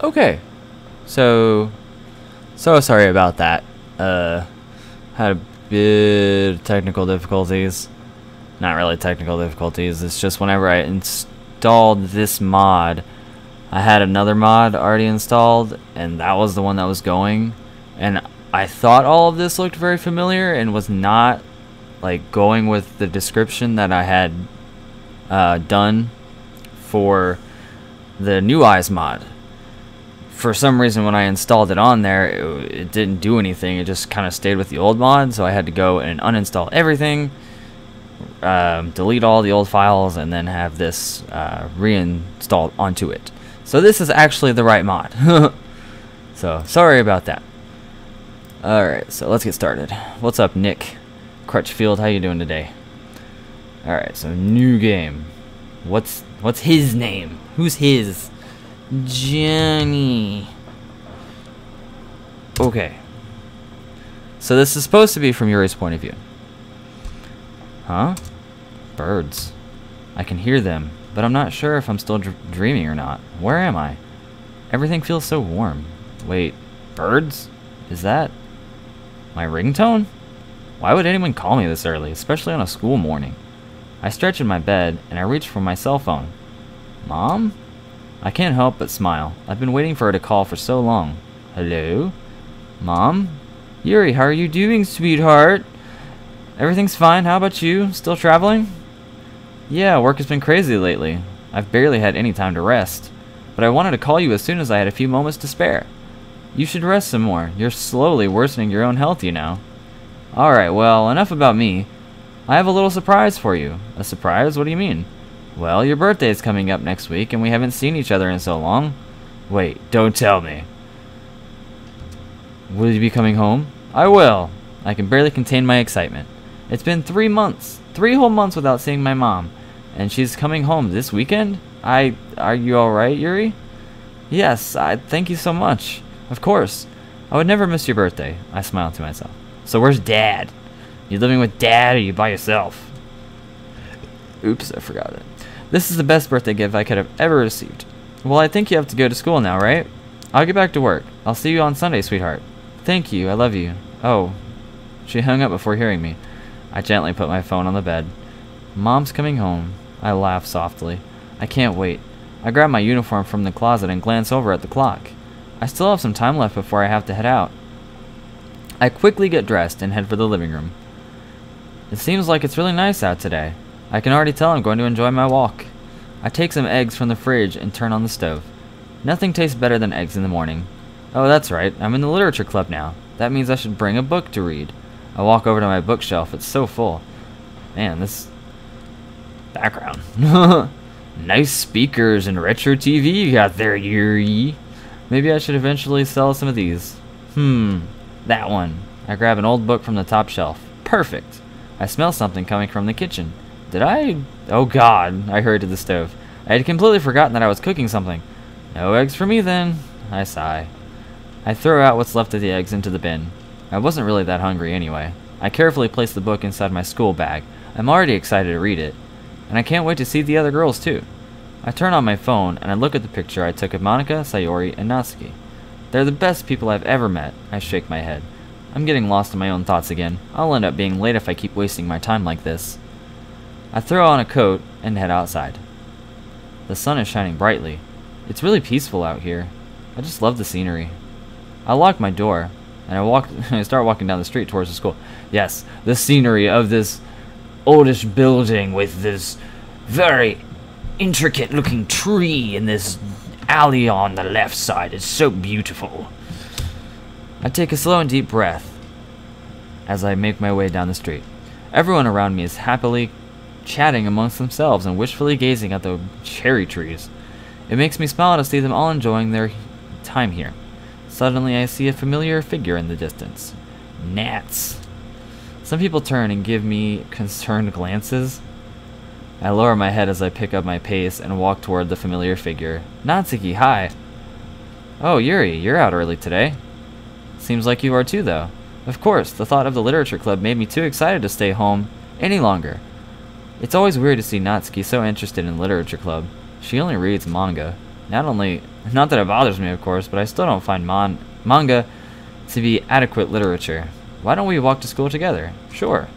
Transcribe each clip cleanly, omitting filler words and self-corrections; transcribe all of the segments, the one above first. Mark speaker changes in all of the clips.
Speaker 1: Okay. So sorry about that. Had a bit of technical difficulties. Not really technical difficulties. It's just whenever I installed this mod, I had another mod already installed, and that was the one that was going. And I thought all of this looked very familiar and was not like going with the description that I had done for the New Eyes mod. For some reason, when I installed it on there, it didn't do anything. It just kind of stayed with the old mod, so I had to go and uninstall everything, delete all the old files, and then have this reinstalled onto it. So this is actually the right mod. So sorry about that. Alright, so let's get started. What's up, Nick Crutchfield? How you doing today? Alright, so new game. What's his name? Who's his? Jonny. Okay. So this is supposed to be from Yuri's point of view. Huh? Birds. I can hear them, but I'm not sure if I'm still dreaming or not. Where am I? Everything feels so warm. Wait, birds? Is that my ringtone? Why would anyone call me this early, especially on a school morning? I stretch in my bed, and I reach for my cell phone. Mom? I can't help but smile. I've been waiting for her to call for so long. Hello? Mom? Yuri, how are you doing, sweetheart? Everything's fine. How about you? Still traveling? Yeah, work has been crazy lately. I've barely had any time to rest. But I wanted to call you as soon as I had a few moments to spare. You should rest some more. You're slowly worsening your own health, you know. Alright, well, enough about me. I have a little surprise for you. A surprise? What do you mean? Well, your birthday is coming up next week, and we haven't seen each other in so long. Wait, don't tell me. Will you be coming home? I will. I can barely contain my excitement. It's been 3 months. 3 whole months without seeing my mom. And she's coming home this weekend? Are you alright, Yuri? Yes, thank you so much. Of course. I would never miss your birthday. I smiled to myself. So where's Dad? You living with Dad, or you by yourself? Oops, I forgot it. This is the best birthday gift I could have ever received. Well, I think you have to go to school now, right? I'll get back to work. I'll see you on Sunday, sweetheart. Thank you, I love you. Oh. She hung up before hearing me. I gently put my phone on the bed. Mom's coming home. I laugh softly. I can't wait. I grab my uniform from the closet and glance over at the clock. I still have some time left before I have to head out. I quickly get dressed and head for the living room. It seems like it's really nice out today. I can already tell I'm going to enjoy my walk. I take some eggs from the fridge and turn on the stove. Nothing tastes better than eggs in the morning. Oh, that's right. I'm in the literature club now. That means I should bring a book to read. I walk over to my bookshelf. It's so full. Man, this background. Nice speakers and retro TV you got there, Yuri. Maybe I should eventually sell some of these. That one. I grab an old book from the top shelf. Perfect. I smell something coming from the kitchen. Did I? Oh God, I hurried to the stove. I had completely forgotten that I was cooking something. No eggs for me then. I sigh. I throw out what's left of the eggs into the bin. I wasn't really that hungry anyway. I carefully place the book inside my school bag. I'm already excited to read it. And I can't wait to see the other girls too. I turn on my phone and I look at the picture I took of Monika, Sayori, and Natsuki. They're the best people I've ever met. I shake my head. I'm getting lost in my own thoughts again. I'll end up being late if I keep wasting my time like this. I throw on a coat and head outside. The sun is shining brightly. It's really peaceful out here. I just love the scenery. I lock my door and I start walking down the street towards the school. Yes, the scenery of this oldish building with this very intricate looking tree in this alley on the left side is so beautiful. I take a slow and deep breath as I make my way down the street. Everyone around me is happily chatting amongst themselves and wishfully gazing at the cherry trees. It makes me smile to see them all enjoying their time here. Suddenly I see a familiar figure in the distance. Gnats. Some people turn and give me concerned glances. I lower my head as I pick up my pace and walk toward the familiar figure. Natsuki, hi. Oh, Yuri, you're out early today. Seems like you are too, though. Of course, the thought of the literature club made me too excited to stay home any longer. It's always weird to see Natsuki so interested in literature club. She only reads manga. Not that it bothers me, of course, but I still don't find manga to be adequate literature. Why don't we walk to school together? Sure.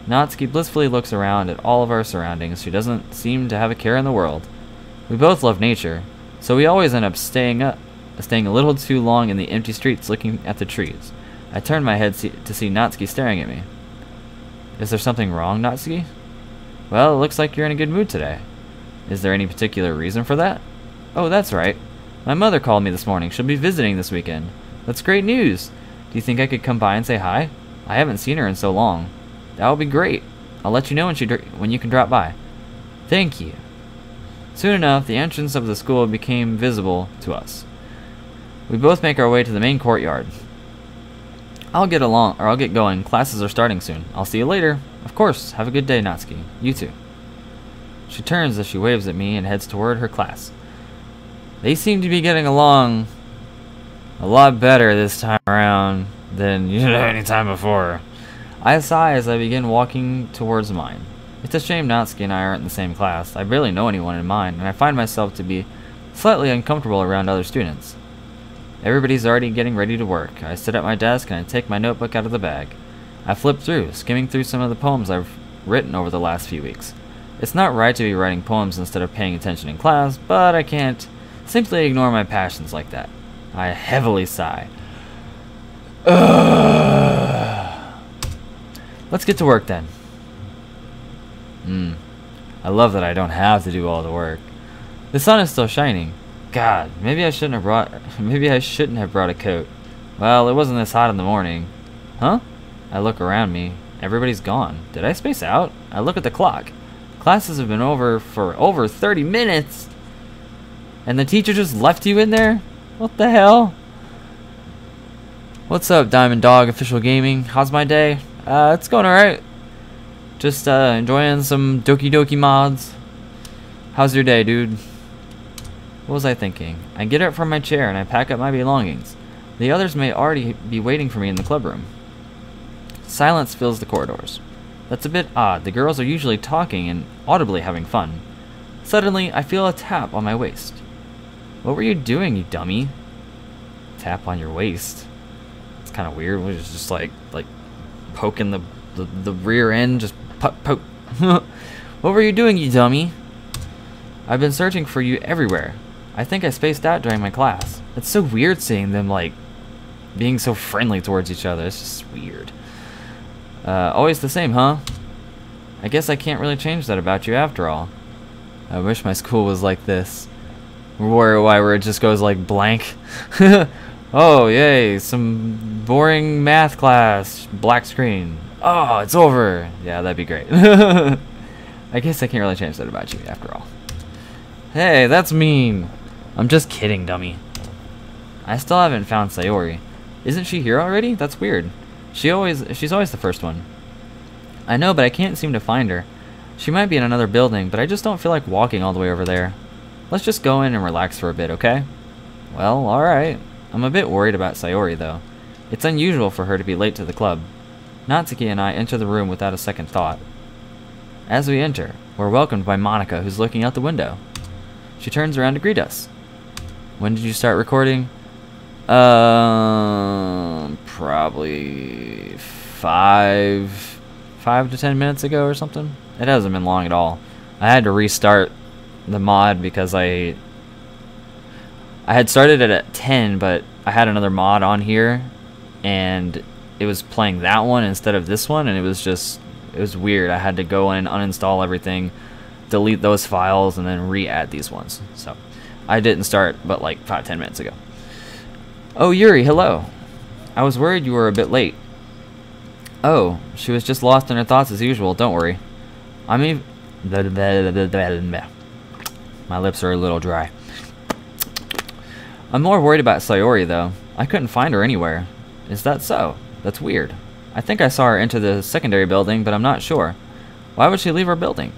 Speaker 1: Natsuki blissfully looks around at all of our surroundings. She doesn't seem to have a care in the world. We both love nature, so we always end up staying a little too long in the empty streets looking at the trees. I turn my head to see Natsuki staring at me. Is there something wrong, Natsuki? Well, it looks like you're in a good mood today. Is there any particular reason for that? Oh, that's right. My mother called me this morning. She'll be visiting this weekend. That's great news. Do you think I could come by and say hi? I haven't seen her in so long. That would be great. I'll let you know when you can drop by. Thank you. Soon enough, the entrance of the school became visible to us. We both make our way to the main courtyard. I'll get going. Classes are starting soon. I'll see you later. Of course. Have a good day, Natsuki. You too. She turns as she waves at me and heads toward her class. They seem to be getting along a lot better this time around than any time before. I sigh as I begin walking towards mine. It's a shame Natsuki and I aren't in the same class. I barely know anyone in mine, and I find myself to be slightly uncomfortable around other students. Everybody's already getting ready to work. I sit at my desk and I take my notebook out of the bag. I flip through, skimming through some of the poems I've written over the last few weeks. It's not right to be writing poems instead of paying attention in class, but I can't simply ignore my passions like that. I heavily sigh. Let's get to work then. I love that I don't have to do all the work. The sun is still shining. God, maybe I shouldn't have brought a coat. Well, it wasn't this hot in the morning. Huh? I look around me. Everybody's gone. Did I space out? I look at the clock. Classes have been over for over 30 minutes. And the teacher just left you in there? What the hell? What's up, Diamond Dog Official Gaming? How's my day? It's going alright. Just enjoying some Doki Doki mods. How's your day, dude? What was I thinking? I get up from my chair and I pack up my belongings. The others may already be waiting for me in the clubroom. Silence fills the corridors. That's a bit odd. The girls are usually talking and audibly having fun. Suddenly, I feel a tap on my waist. What were you doing, you dummy? Tap on your waist. It's kind of weird. We're just like poking the rear end, just poke. What were you doing, you dummy? I've been searching for you everywhere. I think I spaced out during my class. It's so weird seeing them being so friendly towards each other. It's just weird. Always the same, huh? I guess I can't really change that about you after all. I wish my school was like this. Where it just goes like blank. Oh, yay, some boring math class. Black screen. Oh, it's over. Yeah, that'd be great. I guess I can't really change that about you after all. Hey, that's mean. I'm just kidding, dummy. I still haven't found Sayori. Isn't she here already? That's weird. She's always the first one. I know, but I can't seem to find her. She might be in another building, but I just don't feel like walking all the way over there. Let's just go in and relax for a bit, okay? Well, alright. I'm a bit worried about Sayori, though. It's unusual for her to be late to the club. Natsuki and I enter the room without a second thought. As we enter, we're welcomed by Monica, who's looking out the window. She turns around to greet us. When did you start recording? Probably 5 to 10 minutes ago or something. It hasn't been long at all. I had to restart the mod because I had started it at 10, but I had another mod on here and it was playing that one instead of this one, and it was weird. I had to go in, uninstall everything, delete those files, and then re-add these ones. So I didn't start but like 5-10 minutes ago. Oh, Yuri, hello. I was worried you were a bit late. Oh, she was just lost in her thoughts as usual. Don't worry. My lips are a little dry. I'm more worried about Sayori, though. I couldn't find her anywhere. Is that so? That's weird. I think I saw her enter the secondary building, but I'm not sure. Why would she leave our building?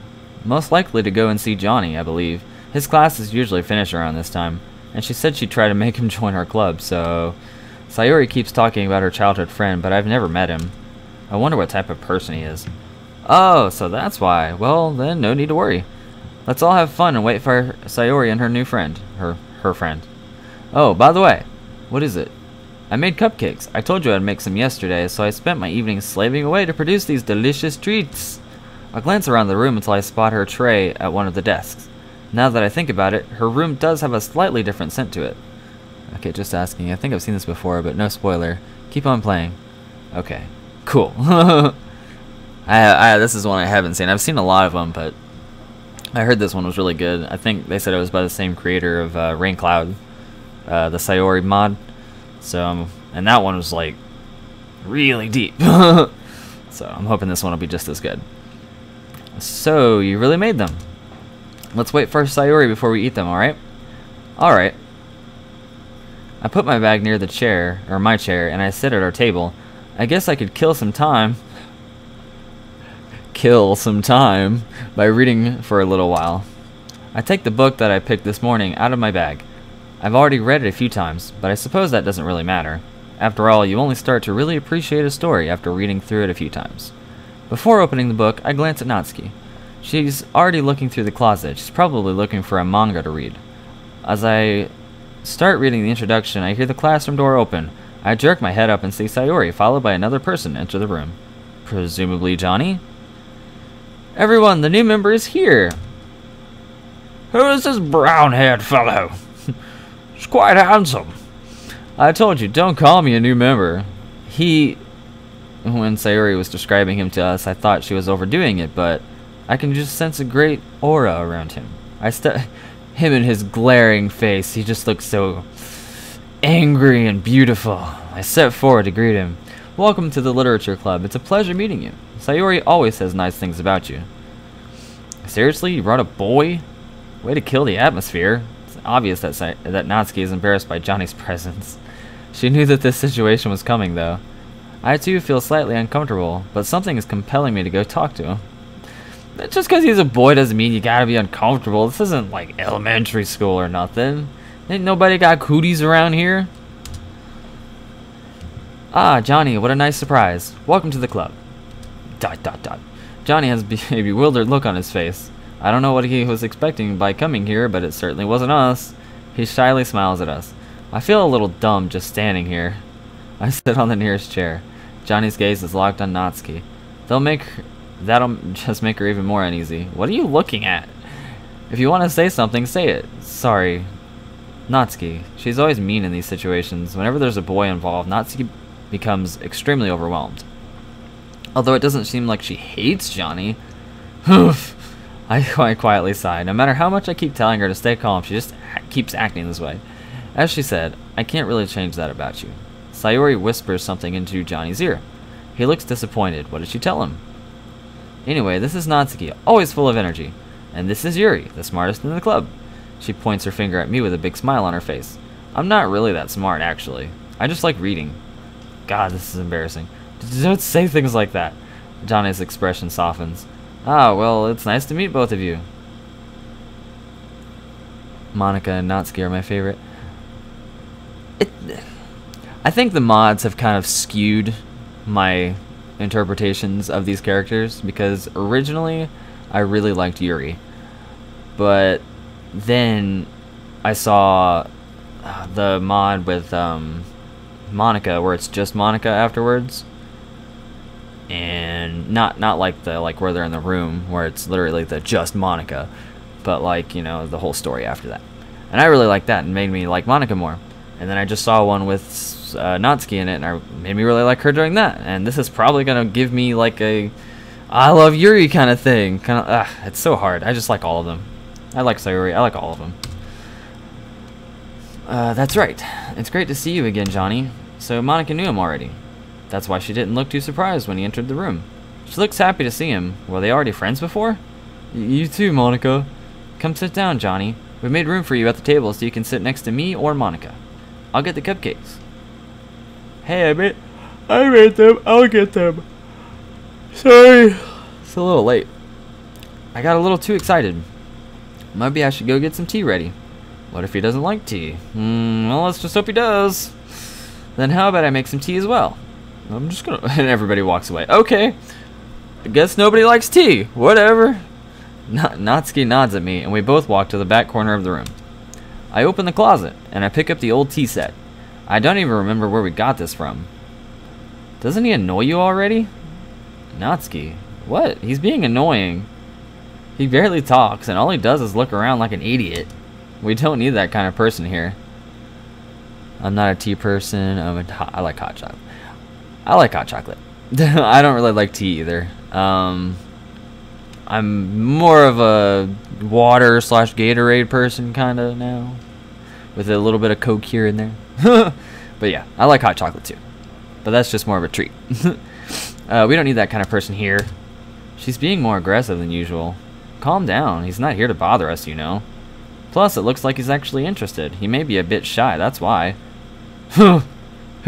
Speaker 1: Most likely to go and see Jonny, I believe. His classes usually finish around this time, and she said she'd try to make him join our club, so... Sayori keeps talking about her childhood friend, but I've never met him. I wonder what type of person he is. Oh, so that's why. Well, then no need to worry. Let's all have fun and wait for Sayori and her new friend. Her friend. Oh, by the way, what is it? I made cupcakes. I told you I'd make some yesterday, so I spent my evening slaving away to produce these delicious treats. I glance around the room until I spot her tray at one of the desks. Now that I think about it, her room does have a slightly different scent to it. Okay, just asking. I think I've seen this before, but no spoiler. Keep on playing. Okay, cool. This is one I haven't seen. I've seen a lot of them, but I heard this one was really good. I think they said it was by the same creator of Rain Cloud, the Sayori mod. So, and that one was like really deep. So I'm hoping this one will be just as good. So you really made them. Let's wait for Sayori before we eat them, alright? Alright. I put my bag near the chair, or my chair, and I sit at our table. I guess I could kill some time by reading for a little while. I take the book that I picked this morning out of my bag. I've already read it a few times, but I suppose that doesn't really matter. After all, you only start to really appreciate a story after reading through it a few times. Before opening the book, I glance at Natsuki. She's already looking through the closet. She's probably looking for a manga to read. As I start reading the introduction, I hear the classroom door open. I jerk my head up and see Sayori, followed by another person, enter the room. Presumably Jonny? Everyone, the new member is here! Who is this brown-haired fellow? He's quite handsome. I told you, don't call me a new member. When Sayori was describing him to us, I thought she was overdoing it, but I can just sense a great aura around him. Him and his glaring face, he just looks so angry and beautiful. I step forward to greet him. Welcome to the Literature Club. It's a pleasure meeting you. Sayori always says nice things about you. Seriously, you brought a boy? Way to kill the atmosphere. It's obvious that Natsuki is embarrassed by Johnny's presence. She knew that this situation was coming, though. I too feel slightly uncomfortable, but something is compelling me to go talk to him. Just because he's a boy doesn't mean you gotta be uncomfortable. This isn't like elementary school or nothing. Ain't nobody got cooties around here. Ah, Jonny, what a nice surprise. Welcome to the club. ... Jonny has a bewildered look on his face. I don't know what he was expecting by coming here, but it certainly wasn't us. He shyly smiles at us. I feel a little dumb just standing here. I sit on the nearest chair. Johnny's gaze is locked on Natsuki. That'll just make her even more uneasy. What are you looking at? If you want to say something, say it. Sorry. Natsuki. She's always mean in these situations. Whenever there's a boy involved, Natsuki becomes extremely overwhelmed. Although it doesn't seem like she hates Jonny. I quite quietly sigh. No matter how much I keep telling her to stay calm, she just keeps acting this way. As she said, I can't really change that about you. Sayori whispers something into Johnny's ear. He looks disappointed. What did she tell him? Anyway, this is Natsuki, always full of energy. And this is Yuri, the smartest in the club. She points her finger at me with a big smile on her face. I'm not really that smart, actually. I just like reading. God, this is embarrassing. Don't say things like that. Johnny's expression softens. Ah, well, it's nice to meet both of you. Monika and Natsuki are my favorite. I think the mods have kind of skewed my interpretations of these characters, because originally I really liked Yuri, but then I saw the mod with Monika where it's just Monika afterwards, and not like where they're in the room where it's literally the just Monika, but like, you know, the whole story after that. And I really liked that and made me like Monika more. And then I just saw one with Natsuki in it, and it made me really like her doing that. And this is probably gonna give me like a I love Yuri kind of thing. It's so hard. I just like all of them. I like Sayori. I like all of them. That's right. It's great to see you again, Jonny. So Monika knew him already. That's why she didn't look too surprised when he entered the room. She looks happy to see him. Were they already friends before? You too, Monika. Come sit down, Jonny. We made room for you at the table so you can sit next to me or Monika. I'll get the cupcakes. Hey, I made them. I'll get them. Sorry. It's a little late. I got a little too excited. Maybe I should go get some tea ready. What if he doesn't like tea? Well, let's just hope he does. Then how about I make some tea as well? I'm just gonna... And everybody walks away. Okay. I guess nobody likes tea. Whatever. Natsuki nods at me, and we both walk to the back corner of the room. I open the closet, and I pick up the old tea set. I don't even remember where we got this from. Doesn't he annoy you already? Natsuki. What? He's being annoying. He barely talks, and all he does is look around like an idiot. We don't need that kind of person here. I'm not a tea person. I like hot chocolate. I like hot chocolate. I don't really like tea either. I'm more of a water / Gatorade person kind of now, with a little bit of Coke here and there. But yeah, I like hot chocolate too. But that's just more of a treat. We don't need that kind of person here. She's being more aggressive than usual. Calm down. He's not here to bother us, you know. Plus, it looks like he's actually interested. He may be a bit shy, that's why. Who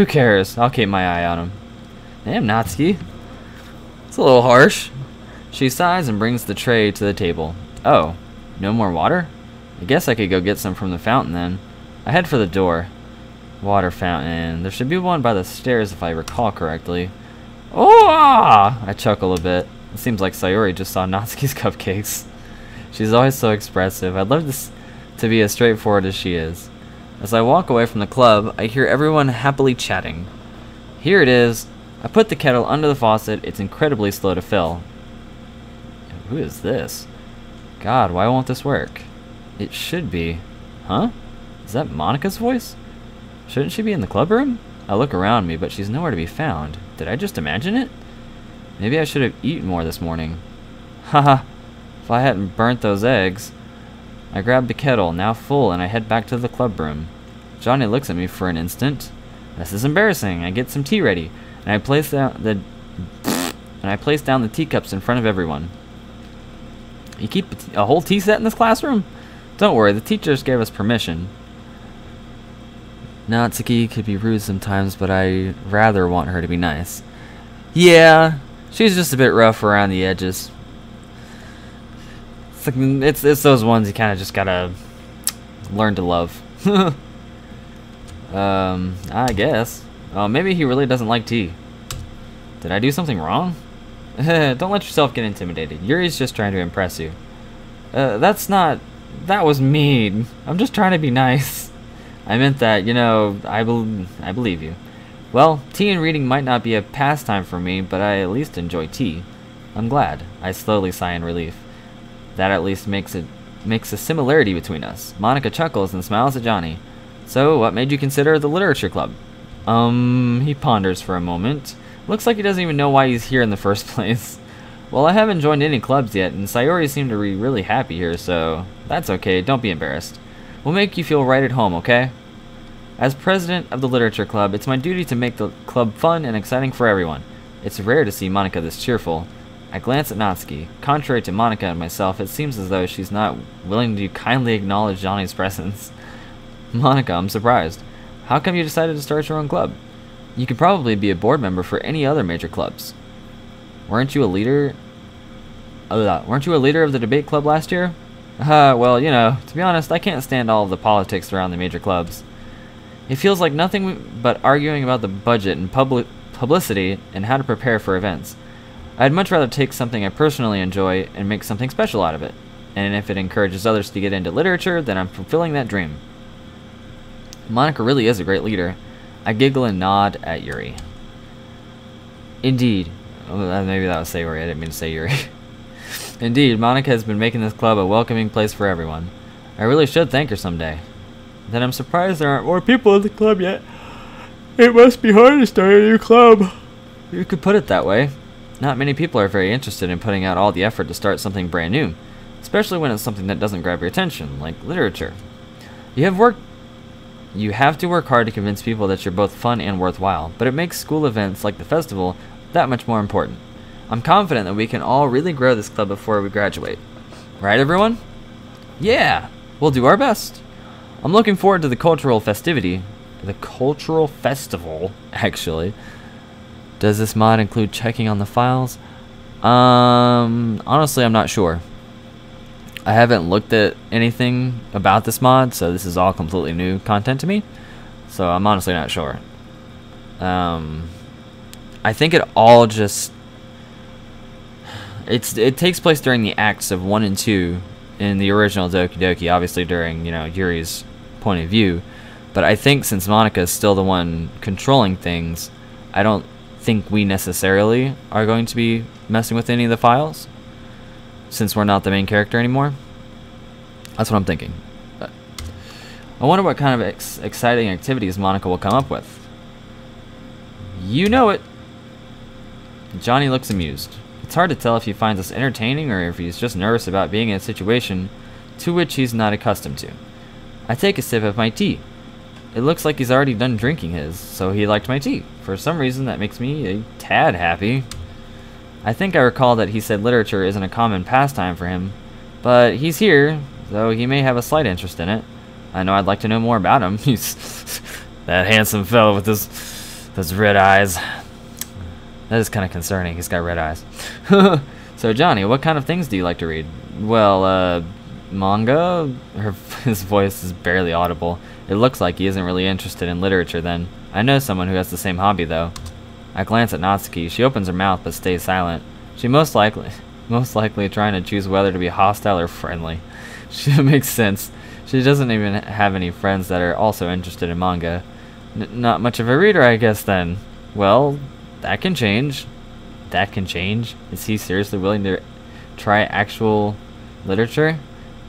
Speaker 1: cares? I'll keep my eye on him. Damn, Natsuki. It's a little harsh. She sighs and brings the tray to the table. Oh, no more water? I guess I could go get some from the fountain then. I head for the door. Water fountain. There should be one by the stairs if I recall correctly. Oh! I chuckle a bit. It seems like Sayori just saw Natsuki's cupcakes. She's always so expressive. I'd love this to be as straightforward as she is. As I walk away from the club, I hear everyone happily chatting. Here it is. I put the kettle under the faucet. It's incredibly slow to fill. Who is this? God, why won't this work? It should be. Huh? Is that Monika's voice? Shouldn't she be in the club room? I look around me, but she's nowhere to be found. Did I just imagine it? Maybe I should have eaten more this morning. Haha. If I hadn't burnt those eggs. I grab the kettle, now full, and I head back to the club room. Johnny looks at me for an instant. This is embarrassing. I get some tea ready, and I place down the teacups in front of everyone. You keep a whole tea set in this classroom? Don't worry, the teachers gave us permission. Natsuki could be rude sometimes, but I rather want her to be nice. Yeah, she's just a bit rough around the edges. It's those ones you kind of just gotta learn to love. I guess. Oh, maybe he really doesn't like tea. Did I do something wrong? Don't let yourself get intimidated. Yuri's just trying to impress you. That was mean. I'm just trying to be nice. I meant that, you know, I believe you. Well, tea and reading might not be a pastime for me, but I at least enjoy tea. I'm glad. I slowly sigh in relief. That at least makes a similarity between us. Monika chuckles and smiles at Johnny. So, what made you consider the literature club? He ponders for a moment. Looks like he doesn't even know why he's here in the first place. Well, I haven't joined any clubs yet, and Sayori seemed to be really happy here, so that's okay, don't be embarrassed. We'll make you feel right at home, okay? As president of the literature club, it's my duty to make the club fun and exciting for everyone. It's rare to see Monika this cheerful. I glance at Natsuki. Contrary to Monika and myself, it seems as though she's not willing to kindly acknowledge Johnny's presence. Monika, I'm surprised. How come you decided to start your own club? You could probably be a board member for any other major clubs. Weren't you a leader of the debate club last year? Well, you know, to be honest, I can't stand all of the politics around the major clubs. It feels like nothing but arguing about the budget and publicity and how to prepare for events. I'd much rather take something I personally enjoy and make something special out of it. And if it encourages others to get into literature, then I'm fulfilling that dream. Monika really is a great leader. I giggle and nod at Yuri. Indeed. Oh, maybe that was Sayori. I didn't mean to say Yuri. Indeed, Monika has been making this club a welcoming place for everyone. I really should thank her someday. Then I'm surprised there aren't more people in the club yet. It must be hard to start a new club. You could put it that way. Not many people are very interested in putting out all the effort to start something brand new, especially when it's something that doesn't grab your attention, like literature. You have to work hard to convince people that you're both fun and worthwhile, but it makes school events like the festival that much more important. I'm confident that we can all really grow this club before we graduate. Right, everyone? Yeah, we'll do our best. I'm looking forward to the cultural festival, actually. Does this mod include checking on the files? Honestly, I'm not sure. I haven't looked at anything about this mod, so this is all completely new content to me. So I'm honestly not sure. I think it all just... It takes place during the acts of 1 and 2 in the original Doki Doki, obviously during, you know, Yuri's point of view. But I think since Monica is still the one controlling things, I don't think we necessarily are going to be messing with any of the files, since we're not the main character anymore. That's what I'm thinking. But I wonder what kind of exciting activities Monica will come up with. You know it. Jonny looks amused. It's hard to tell if he finds us entertaining or if he's just nervous about being in a situation to which he's not accustomed to. I take a sip of my tea. It looks like he's already done drinking his, so he liked my tea. For some reason, that makes me a tad happy. I think I recall that he said literature isn't a common pastime for him, but he's here, though he may have a slight interest in it. I know I'd like to know more about him. He's that handsome fellow with those red eyes. That is kind of concerning. He's got red eyes. So, Jonny, what kind of things do you like to read? Well, manga? His voice is barely audible. It looks like he isn't really interested in literature then. I know someone who has the same hobby, though. I glance at Natsuki. She opens her mouth but stays silent. She most likely trying to choose whether to be hostile or friendly. She makes sense. She doesn't even have any friends that are also interested in manga. Not much of a reader, I guess, then. Well, that can change. That can change. Is he seriously willing to try actual literature?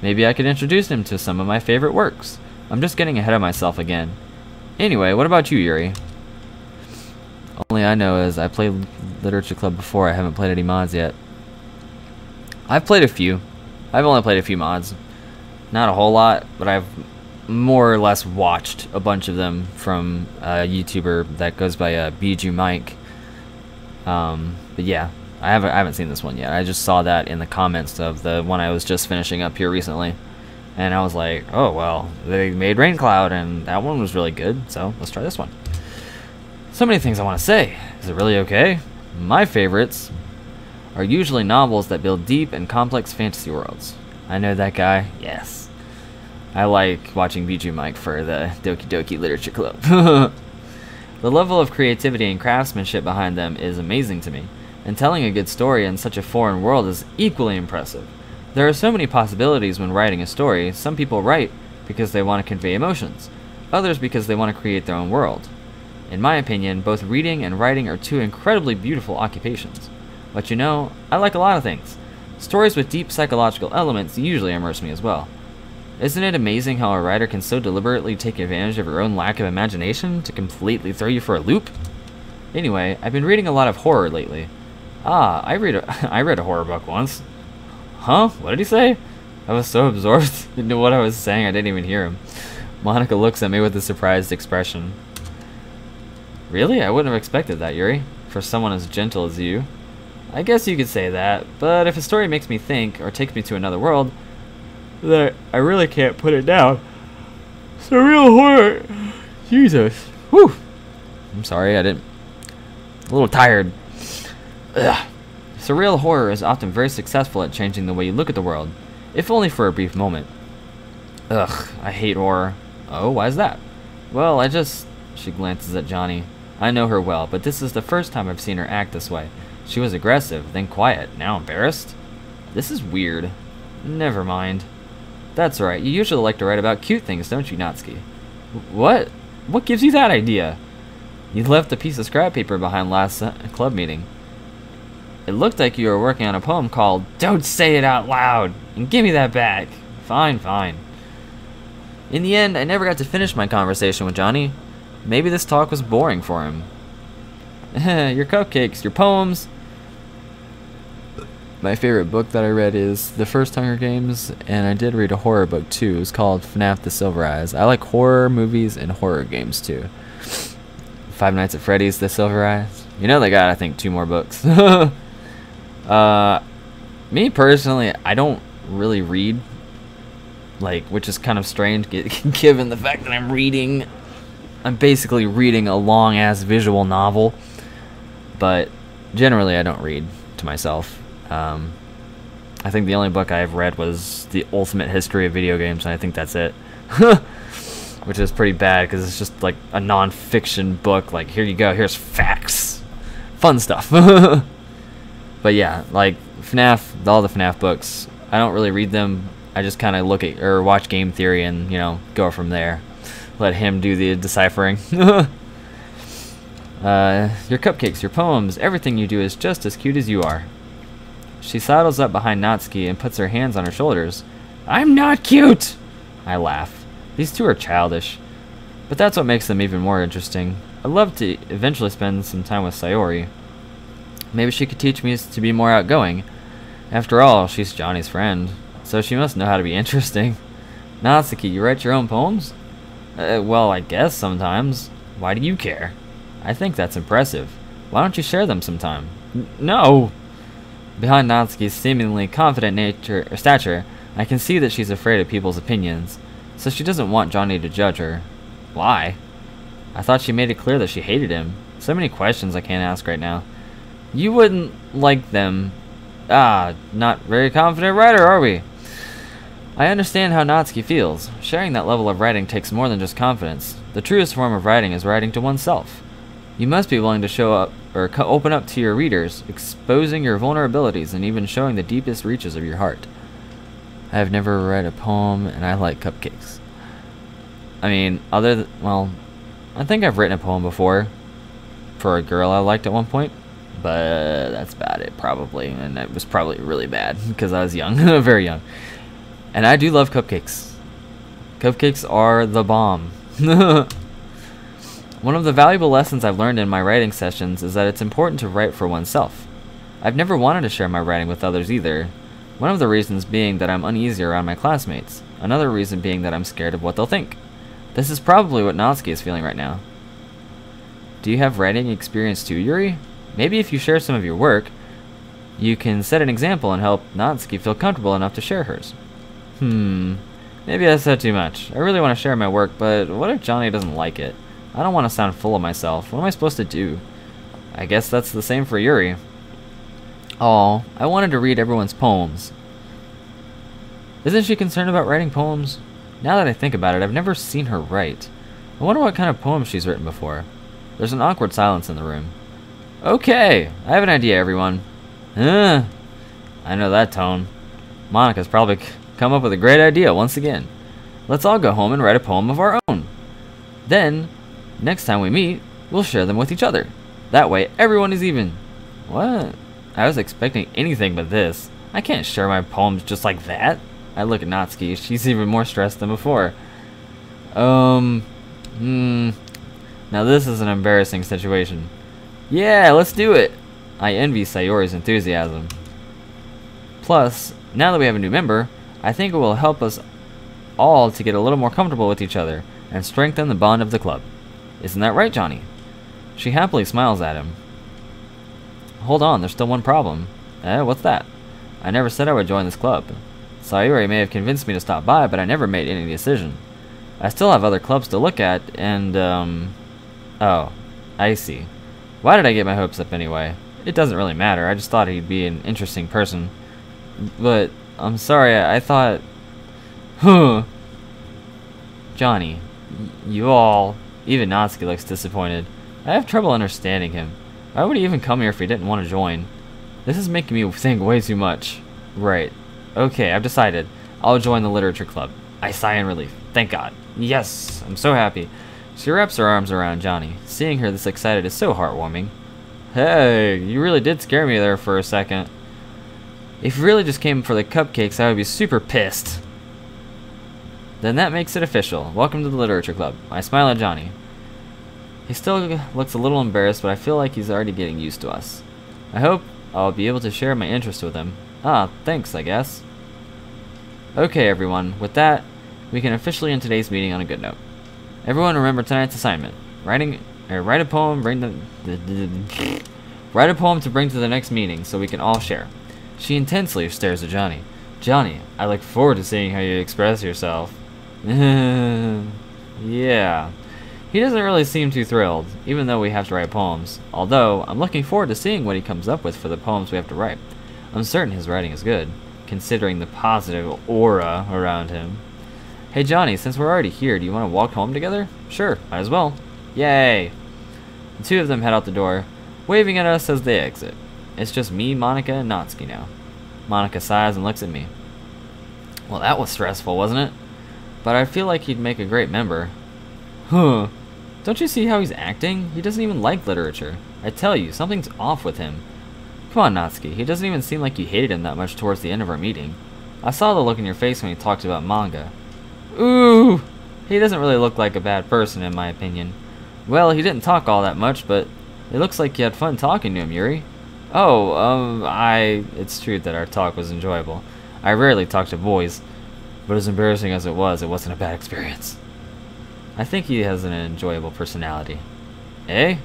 Speaker 1: Maybe I could introduce him to some of my favorite works. I'm just getting ahead of myself again. Anyway, what about you, Yuri? Only I know is I played Literature Club before. I haven't played any mods yet. I've played a few. I've only played a few mods. Not a whole lot, but I've more or less watched a bunch of them from a YouTuber that goes by Biju Mike. But yeah, I haven't seen this one yet. I just saw that in the comments of the one I was just finishing up here recently. And I was like, oh, well, they made Rain Cloud, and that one was really good, so let's try this one. So many things I want to say. Is it really okay? My favorites are usually novels that build deep and complex fantasy worlds. I know that guy. Yes. I like watching Biju Mike for the Doki Doki Literature Club. The level of creativity and craftsmanship behind them is amazing to me, and telling a good story in such a foreign world is equally impressive. There are so many possibilities when writing a story. Some people write because they want to convey emotions, others because they want to create their own world. In my opinion, both reading and writing are two incredibly beautiful occupations. But you know, I like a lot of things. Stories with deep psychological elements usually immerse me as well. Isn't it amazing how a writer can so deliberately take advantage of your own lack of imagination to completely throw you for a loop? Anyway, I've been reading a lot of horror lately. I read a horror book once. Huh? What did he say? I was so absorbed into what I was saying I didn't even hear him. Monica looks at me with a surprised expression. Really? I wouldn't have expected that, Yuri. For someone as gentle as you. I guess you could say that, but if a story makes me think or takes me to another world, then I really can't put it down. Surreal horror. Jesus. Whew. I'm sorry, a little tired. Ugh. Surreal horror is often very successful at changing the way you look at the world, if only for a brief moment. Ugh, I hate horror. Oh, why is that? Well, She glances at Jonny. I know her well, but this is the first time I've seen her act this way. She was aggressive, then quiet, now embarrassed. This is weird. Never mind. That's right, you usually like to write about cute things, don't you, Natsuki? What? What gives you that idea? You left a piece of scrap paper behind last club meeting. It looked like you were working on a poem called Don't Say It Out Loud, and give me that back. Fine, fine. In the end, I never got to finish my conversation with Jonny. Maybe this talk was boring for him. Your cupcakes, your poems. My favorite book that I read is the first Hunger Games, and I did read a horror book too. It's called FNAF The Silver Eyes. I like horror movies and horror games too. Five Nights at Freddy's The Silver Eyes. You know they got, I think, 2 more books. Me personally, I don't really read, which is kind of strange given the fact that I'm basically reading a long-ass visual novel, but generally I don't read to myself. I think the only book I've read was The Ultimate History of Video Games, and I think that's it. Which is pretty bad, because it's just like a non-fiction book, like, here you go, here's facts. Fun stuff. But yeah, like FNAF, all the FNAF books, I don't really read them. I just kind of look at or watch Game Theory and, you know, go from there. Let him do the deciphering. Your cupcakes, your poems, everything you do is just as cute as you are. She sidles up behind Natsuki and puts her hands on her shoulders. I'm not cute! I laugh. These two are childish. But that's what makes them even more interesting. I'd love to eventually spend some time with Sayori. Maybe she could teach me to be more outgoing. After all, she's Johnny's friend, so she must know how to be interesting. Natsuki, you write your own poems? Well, I guess sometimes. Why do you care? I think that's impressive. Why don't you share them sometime? No! Behind Natsuki's seemingly confident stature, I can see that she's afraid of people's opinions, so she doesn't want Johnny to judge her. Why? I thought she made it clear that she hated him. So many questions I can't ask right now. You wouldn't like them. Not very confident writer, are we? I understand how Natsuki feels. Sharing that level of writing takes more than just confidence. The truest form of writing is writing to oneself. You must be willing to show up or open up to your readers, exposing your vulnerabilities and even showing the deepest reaches of your heart. I have never read a poem and I like cupcakes. I mean, well, I think I've written a poem before for a girl I liked at one point, but that's about it probably, and it was probably really bad because I was young, very young. And I do love cupcakes. Cupcakes are the bomb. One of the valuable lessons I've learned in my writing sessions is that it's important to write for oneself. I've never wanted to share my writing with others either. One of the reasons being that I'm uneasy around my classmates. Another reason being that I'm scared of what they'll think. This is probably what Natsuki is feeling right now. Do you have writing experience too, Yuri? Maybe if you share some of your work, you can set an example and help Natsuki feel comfortable enough to share hers. Maybe I said too much. I really want to share my work, but what if Johnny doesn't like it? I don't want to sound full of myself. What am I supposed to do? I guess that's the same for Yuri. Aw, I wanted to read everyone's poems. Isn't she concerned about writing poems? Now that I think about it, I've never seen her write. I wonder what kind of poems she's written before. There's an awkward silence in the room. Okay, I have an idea, everyone. I know that tone. Monica's probably come up with a great idea once again. Let's all go home and write a poem of our own. Then, next time we meet, we'll share them with each other. That way, everyone is even. What? I was expecting anything but this. I can't share my poems just like that. I look at Natsuki. She's even more stressed than before. Now this is an embarrassing situation. Yeah, let's do it. I envy Sayori's enthusiasm. Plus, now that we have a new member, I think it will help us all to get a little more comfortable with each other and strengthen the bond of the club. Isn't that right, Johnny? She happily smiles at him. Hold on, there's still one problem. What's that? I never said I would join this club. Sayori may have convinced me to stop by, but I never made any decision. I still have other clubs to look at, and, oh, I see. Why did I get my hopes up anyway? It doesn't really matter, I just thought he'd be an interesting person. But, I'm sorry, I thought... Johnny, you all... Even Natsuki looks disappointed. I have trouble understanding him. Why would he even come here if he didn't want to join? This is making me think way too much. Right. Okay, I've decided. I'll join the literature club. I sigh in relief. Thank God. Yes, I'm so happy. She wraps her arms around Johnny. Seeing her this excited is so heartwarming. Hey, you really did scare me there for a second. If you really just came for the cupcakes, I would be super pissed. Then that makes it official. Welcome to the literature club. I smile at Johnny. He still looks a little embarrassed, but I feel like he's already getting used to us. I hope I'll be able to share my interest with him. Thanks, I guess. Okay, everyone. With that, we can officially end today's meeting on a good note. Everyone remember tonight's assignment. Write a poem, write a poem to bring to the next meeting so we can all share. She intensely stares at Johnny. Johnny, I look forward to seeing how you express yourself. Yeah. He doesn't really seem too thrilled, even though we have to write poems. Although, I'm looking forward to seeing what he comes up with for the poems we have to write. I'm certain his writing is good, considering the positive aura around him. Hey Johnny, since we're already here, do you want to walk home together? Sure, might as well. Yay! The two of them head out the door, waving at us as they exit. It's just me, Monica, and Natsuki now. Monica sighs and looks at me. Well, that was stressful, wasn't it? But I feel like he'd make a great member. Huh. Don't you see how he's acting? He doesn't even like literature. I tell you, something's off with him. Come on, Natsuki. He doesn't even seem like you hated him that much towards the end of our meeting. I saw the look in your face when he talked about manga. Ooh! He doesn't really look like a bad person, in my opinion. Well, he didn't talk all that much, but it looks like you had fun talking to him, Yuri. Oh, it's true that our talk was enjoyable. I rarely talk to boys, but as embarrassing as it wasn't a bad experience. I think he has an enjoyable personality. Eh?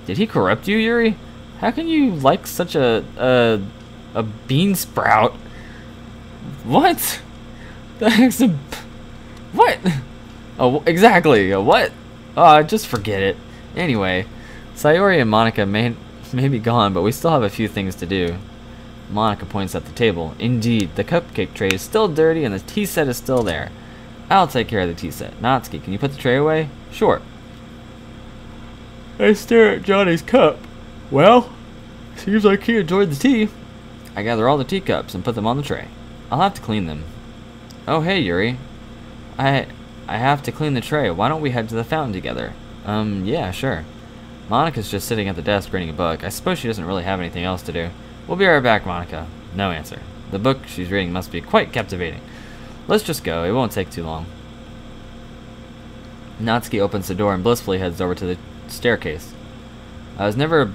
Speaker 1: Did he corrupt you, Yuri? How can you like such a bean sprout? What? The heck's a... What? Oh, exactly. What? Just forget it. Anyway, Sayori and Monica may be gone, but we still have a few things to do. Monica points at the table. Indeed, the cupcake tray is still dirty and the tea set is still there. I'll take care of the tea set. Natsuki, can you put the tray away? Sure. I stare at Johnny's cup. Well, seems like he enjoyed the tea. I gather all the teacups and put them on the tray. I'll have to clean them. Oh, hey, Yuri. I have to clean the tray. Why don't we head to the fountain together? Yeah, sure. Monica's just sitting at the desk reading a book. I suppose she doesn't really have anything else to do. We'll be right back, Monica. No answer. The book she's reading must be quite captivating. Let's just go. It won't take too long. Natsuki opens the door and blissfully heads over to the staircase. I was never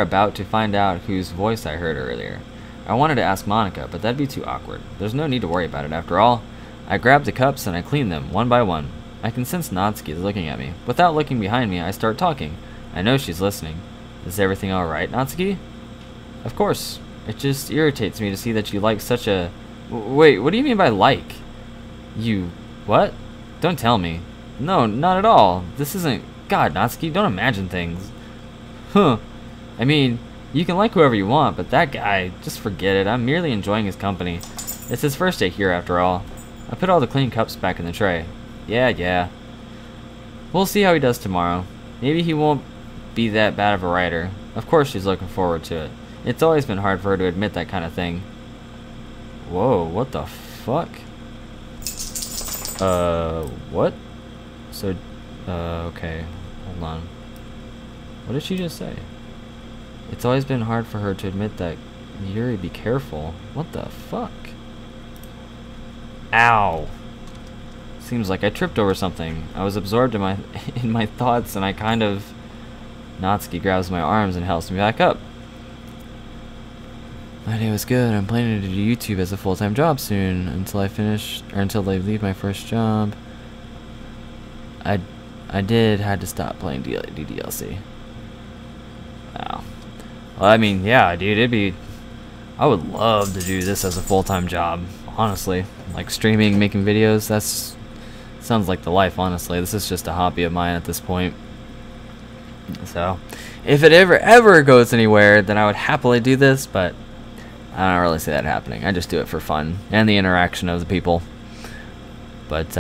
Speaker 1: about to find out whose voice I heard earlier. I wanted to ask Monica, but that'd be too awkward. There's no need to worry about it after all. I grabbed the cups and I cleaned them, one by one. I can sense Natsuki is looking at me. Without looking behind me, I start talking. I know she's listening. Is everything alright, Natsuki? Of course. It just irritates me to see that you like such a... Wait, what do you mean by like? You... what? Don't tell me. No, not at all. This isn't... God, Natsuki, don't imagine things. Huh. I mean, you can like whoever you want, but that guy, just forget it. I'm merely enjoying his company. It's his first day here after all. I put all the clean cups back in the tray. Yeah. We'll see how he does tomorrow. Maybe he won't be that bad of a writer. Of course she's looking forward to it. It's always been hard for her to admit that kind of thing. Whoa, what the fuck? What? So, okay. Hold on. What did she just say? It's always been hard for her to admit that. Yuri, be careful. What the fuck? Ow. Seems like I tripped over something. I was absorbed in my thoughts and I kind of... Natsuki grabs my arms and helps me back up. My day was good. I'm planning to do YouTube as a full-time job soon until I leave my first job. I had to stop playing DDLC. Wow. Well, I mean, yeah, dude, I would love to do this as a full-time job, honestly. Like streaming, making videos, sounds like the life, honestly. This is just a hobby of mine at this point. So, if it ever goes anywhere, then I would happily do this, but I don't really see that happening. I just do it for fun and the interaction of the people. But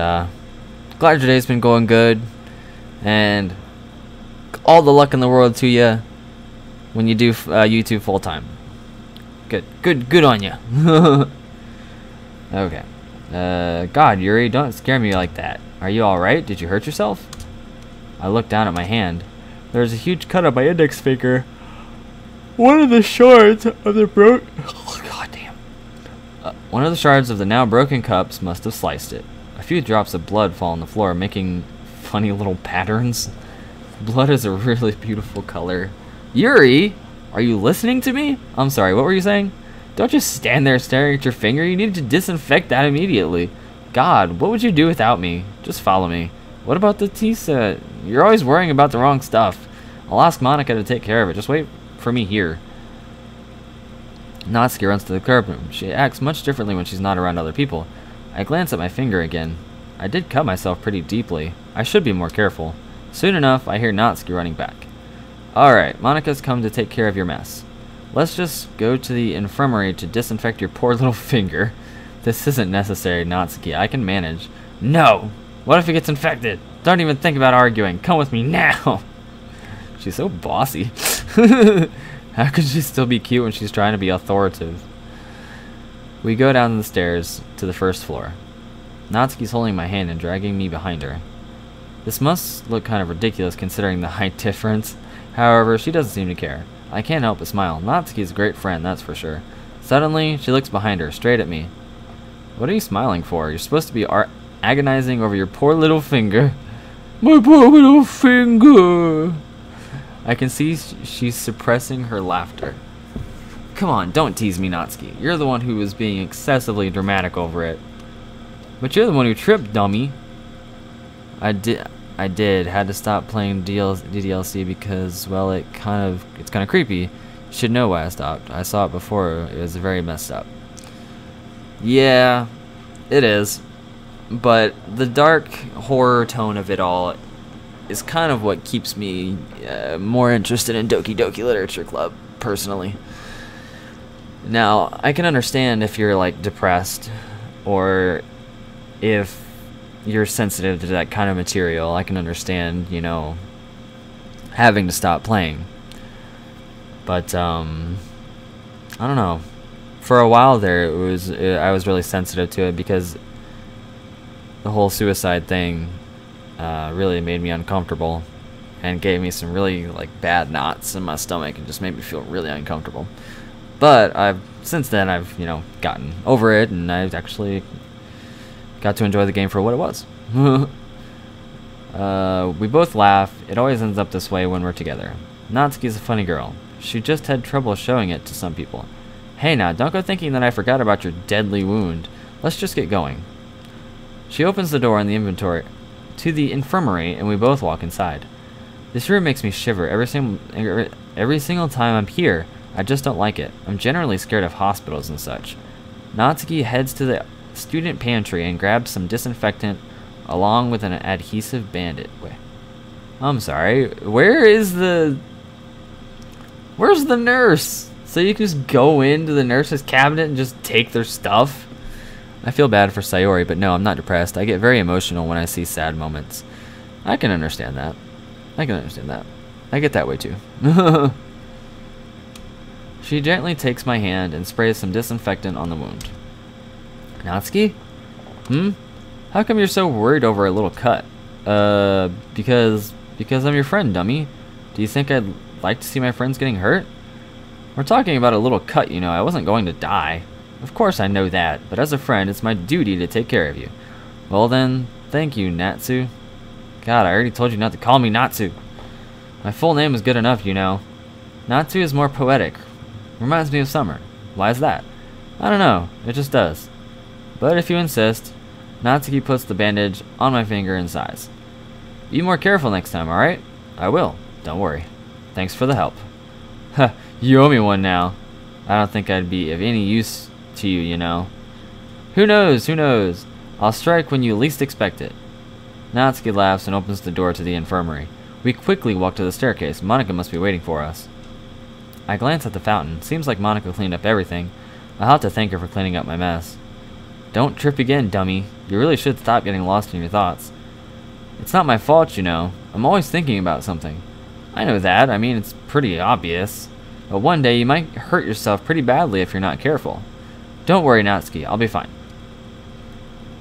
Speaker 1: glad your day's been going good, and all the luck in the world to you when you do YouTube full time. Good on you. Okay. God, Yuri, don't scare me like that. Are you all right? Did you hurt yourself? I looked down at my hand. There's a huge cut on my index finger. One of the shards of the one of the shards of the now broken cups must have sliced it. A few drops of blood fall on the floor, making funny little patterns. Blood is a really beautiful color. Yuri, are you listening to me? I'm sorry, what were you saying? Don't just stand there staring at your finger. You need to disinfect that immediately. God, what would you do without me? Just follow me. What about the tea set? You're always worrying about the wrong stuff. I'll ask Monica to take care of it. Just wait for me here. Natsuki runs to the curb room. She acts much differently when she's not around other people. I glance at my finger again. I did cut myself pretty deeply. I should be more careful. Soon enough, I hear Natsuki running back. Alright, Monica's come to take care of your mess. Let's just go to the infirmary to disinfect your poor little finger. This isn't necessary, Natsuki. I can manage. No! What if it gets infected? Don't even think about arguing. Come with me now! She's so bossy. How could she still be cute when she's trying to be authoritative? We go down the stairs to the first floor. Natsuki's holding my hand and dragging me behind her. This must look kind of ridiculous considering the height difference. However, she doesn't seem to care. I can't help but smile. Natsuki's a great friend, that's for sure. Suddenly, she looks behind her, straight at me. What are you smiling for? You're supposed to be agonizing over your poor little finger. My poor little finger. I can see she's suppressing her laughter. Come on, don't tease me, Natsuki. You're the one who was being excessively dramatic over it. But you're the one who tripped, dummy. I did. Had to stop playing DDLC because, well, it's kind of creepy. You should know why I stopped. I saw it before. It was very messed up. Yeah, it is. But the dark horror tone of it all is kind of what keeps me more interested in Doki Doki Literature Club, personally. Now, I can understand if you're, like, depressed, or if you're sensitive to that kind of material. I can understand, you know, having to stop playing. But, I don't know. For a while there, I was really sensitive to it because the whole suicide thing really made me uncomfortable and gave me some really, like, bad knots in my stomach and just made me feel really uncomfortable. But since then I've, you know, gotten over it, and I've actually got to enjoy the game for what it was. We both laugh. It always ends up this way when we're together. Natsuki's a funny girl. She just had trouble showing it to some people. Hey now, don't go thinking that I forgot about your deadly wound. Let's just get going. She opens the door in the inventory to the infirmary, and we both walk inside. This room makes me shiver every single time I'm here. I just don't like it. I'm generally scared of hospitals and such. Natsuki heads to the student pantry and grabs some disinfectant along with an adhesive bandage. Wait. I'm sorry. Where's the nurse? So you can just go into the nurse's cabinet and just take their stuff? I feel bad for Sayori, but no, I'm not depressed. I get very emotional when I see sad moments. I can understand that. I get that way too. She gently takes my hand and sprays some disinfectant on the wound. Natsuki? How come you're so worried over a little cut? Because I'm your friend, dummy. Do you think I'd like to see my friends getting hurt? We're talking about a little cut, you know. I wasn't going to die. Of course I know that, but as a friend, it's my duty to take care of you. Well then, thank you, Natsu. God, I already told you not to call me Natsu. My full name is good enough, you know. Natsu is more poetic. Reminds me of summer. Why is that? I don't know. It just does. But if you insist, Natsuki puts the bandage on my finger and sighs. Be more careful next time, alright? I will. Don't worry. Thanks for the help. Ha, you owe me one now. I don't think I'd be of any use to you, you know. Who knows? Who knows? I'll strike when you least expect it. Natsuki laughs and opens the door to the infirmary. We quickly walk to the staircase. Monica must be waiting for us. I glance at the fountain. Seems like Monica cleaned up everything. I'll have to thank her for cleaning up my mess. Don't trip again, dummy. You really should stop getting lost in your thoughts. It's not my fault, you know. I'm always thinking about something. I know that. I mean, it's pretty obvious. But one day you might hurt yourself pretty badly if you're not careful. Don't worry, Natsuki. I'll be fine.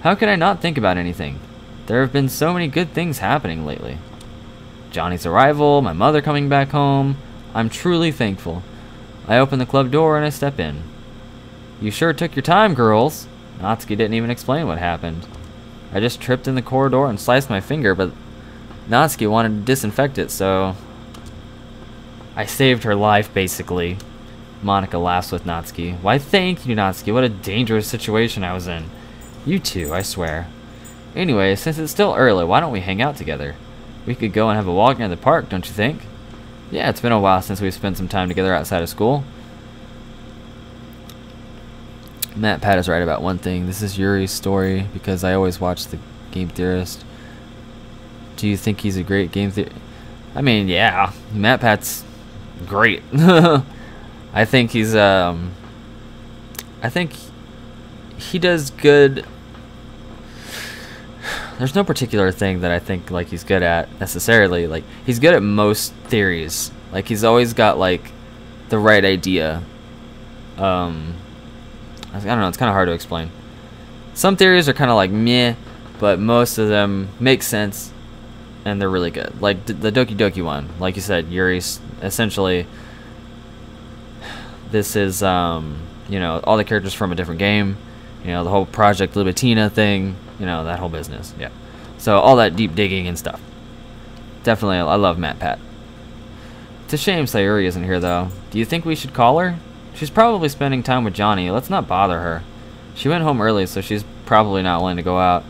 Speaker 1: How could I not think about anything? There have been so many good things happening lately. Johnny's arrival, my mother coming back home. I'm truly thankful. I open the club door and I step in. You sure took your time, girls. Natsuki didn't even explain what happened. I just tripped in the corridor and sliced my finger, but Natsuki wanted to disinfect it, so I saved her life, basically. Monica laughs with Natsuki. Why, thank you, Natsuki. What a dangerous situation I was in. You too, I swear. Anyway, since it's still early, why don't we hang out together? We could go and have a walk near the park, don't you think? Yeah, it's been a while since we've spent some time together outside of school. Matt Pat is right about one thing. This is Yuri's story because I always watch the Game Theorist. Do you think he's a great game theorist? I mean, yeah, Matt Pat's great. I think he's I think he does good. There's no particular thing that I think like he's good at necessarily. Like he's good at most theories Like, he's always got, like, the right idea. I don't know, it's kind of hard to explain. Some theories are kind of like meh, but most of them make sense, and they're really good. Like the Doki Doki one, like you said, Yuri's essentially, this is, you know, all the characters from a different game, you know, the whole Project Libitina thing, you know, that whole business, yeah. So all that deep digging and stuff. Definitely, I love Matt Pat. It's a shame Sayuri isn't here, though. Do you think we should call her? She's probably spending time with Jonny. Let's not bother her. She went home early, so she's probably not willing to go out.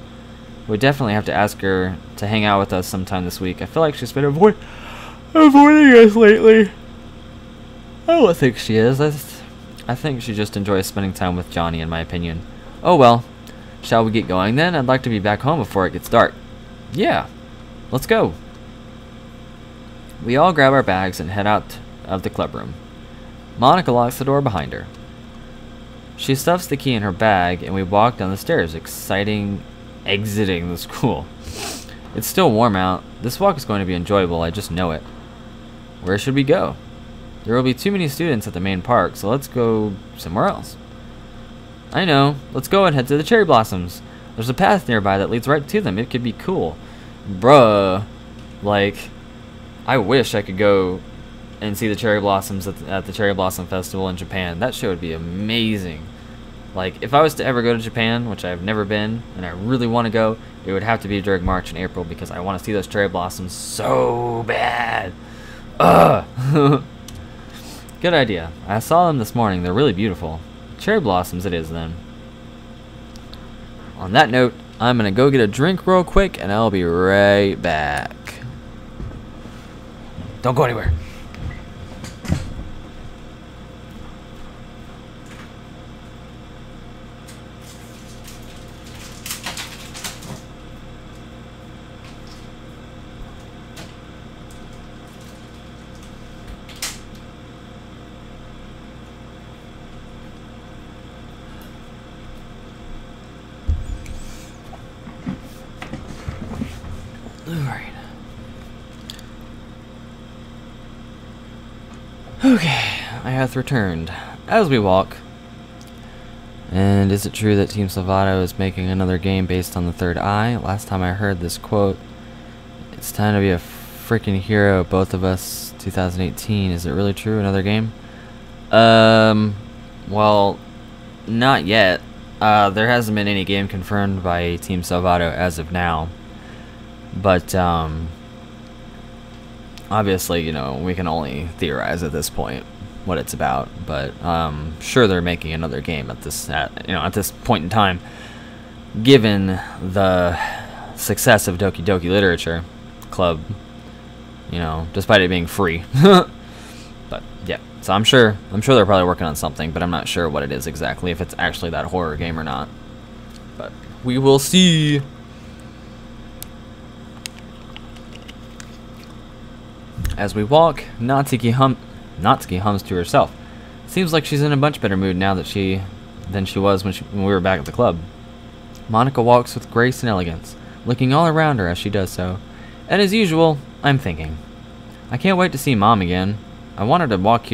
Speaker 1: We definitely have to ask her to hang out with us sometime this week. I feel like she's been avoiding us lately. I don't think she is. I think she just enjoys spending time with Jonny, in my opinion. Oh well. Shall we get going then? I'd like to be back home before it gets dark. Yeah. Let's go. We all grab our bags and head out of the club room. Monica locks the door behind her. She stuffs the key in her bag, and we walk down the stairs, exiting the school. It's still warm out. This walk is going to be enjoyable, I just know it. Where should we go? There will be too many students at the main park, so let's go somewhere else. I know. Let's go and head to the cherry blossoms. There's a path nearby that leads right to them. It could be cool. Bruh. Like, I wish I could go and see the cherry blossoms at the Cherry Blossom Festival in Japan. That show would be amazing. Like, if I was to ever go to Japan, which I've never been, and I really want to go, it would have to be during March and April because I want to see those cherry blossoms so bad. Ugh. Good idea. I saw them this morning. They're really beautiful. Cherry blossoms it is then. On that note, I'm going to go get a drink real quick, and I'll be right back. Don't go anywhere. Alright. Okay, I hath returned. As we walk. And is it true that Team Salvato is making another game based on the third eye? Last time I heard this quote, it's time to be a freaking hero, both of us, 2018. Is it really true? Another game? Well, not yet. There hasn't been any game confirmed by Team Salvato as of now. But, obviously, you know, we can only theorize at this point what it's about. But, sure they're making another game at this point in time. Given the success of Doki Doki Literature Club, you know, despite it being free. But, yeah. So I'm sure they're probably working on something, but I'm not sure what it is exactly, if it's actually that horror game or not. But we will see. As we walk, Natsuki hums to herself. Seems like she's in a much better mood now than she was when we were back at the club. Monica walks with grace and elegance, looking all around her as she does so. And as usual, I'm thinking, I can't wait to see Mom again. I want her to walk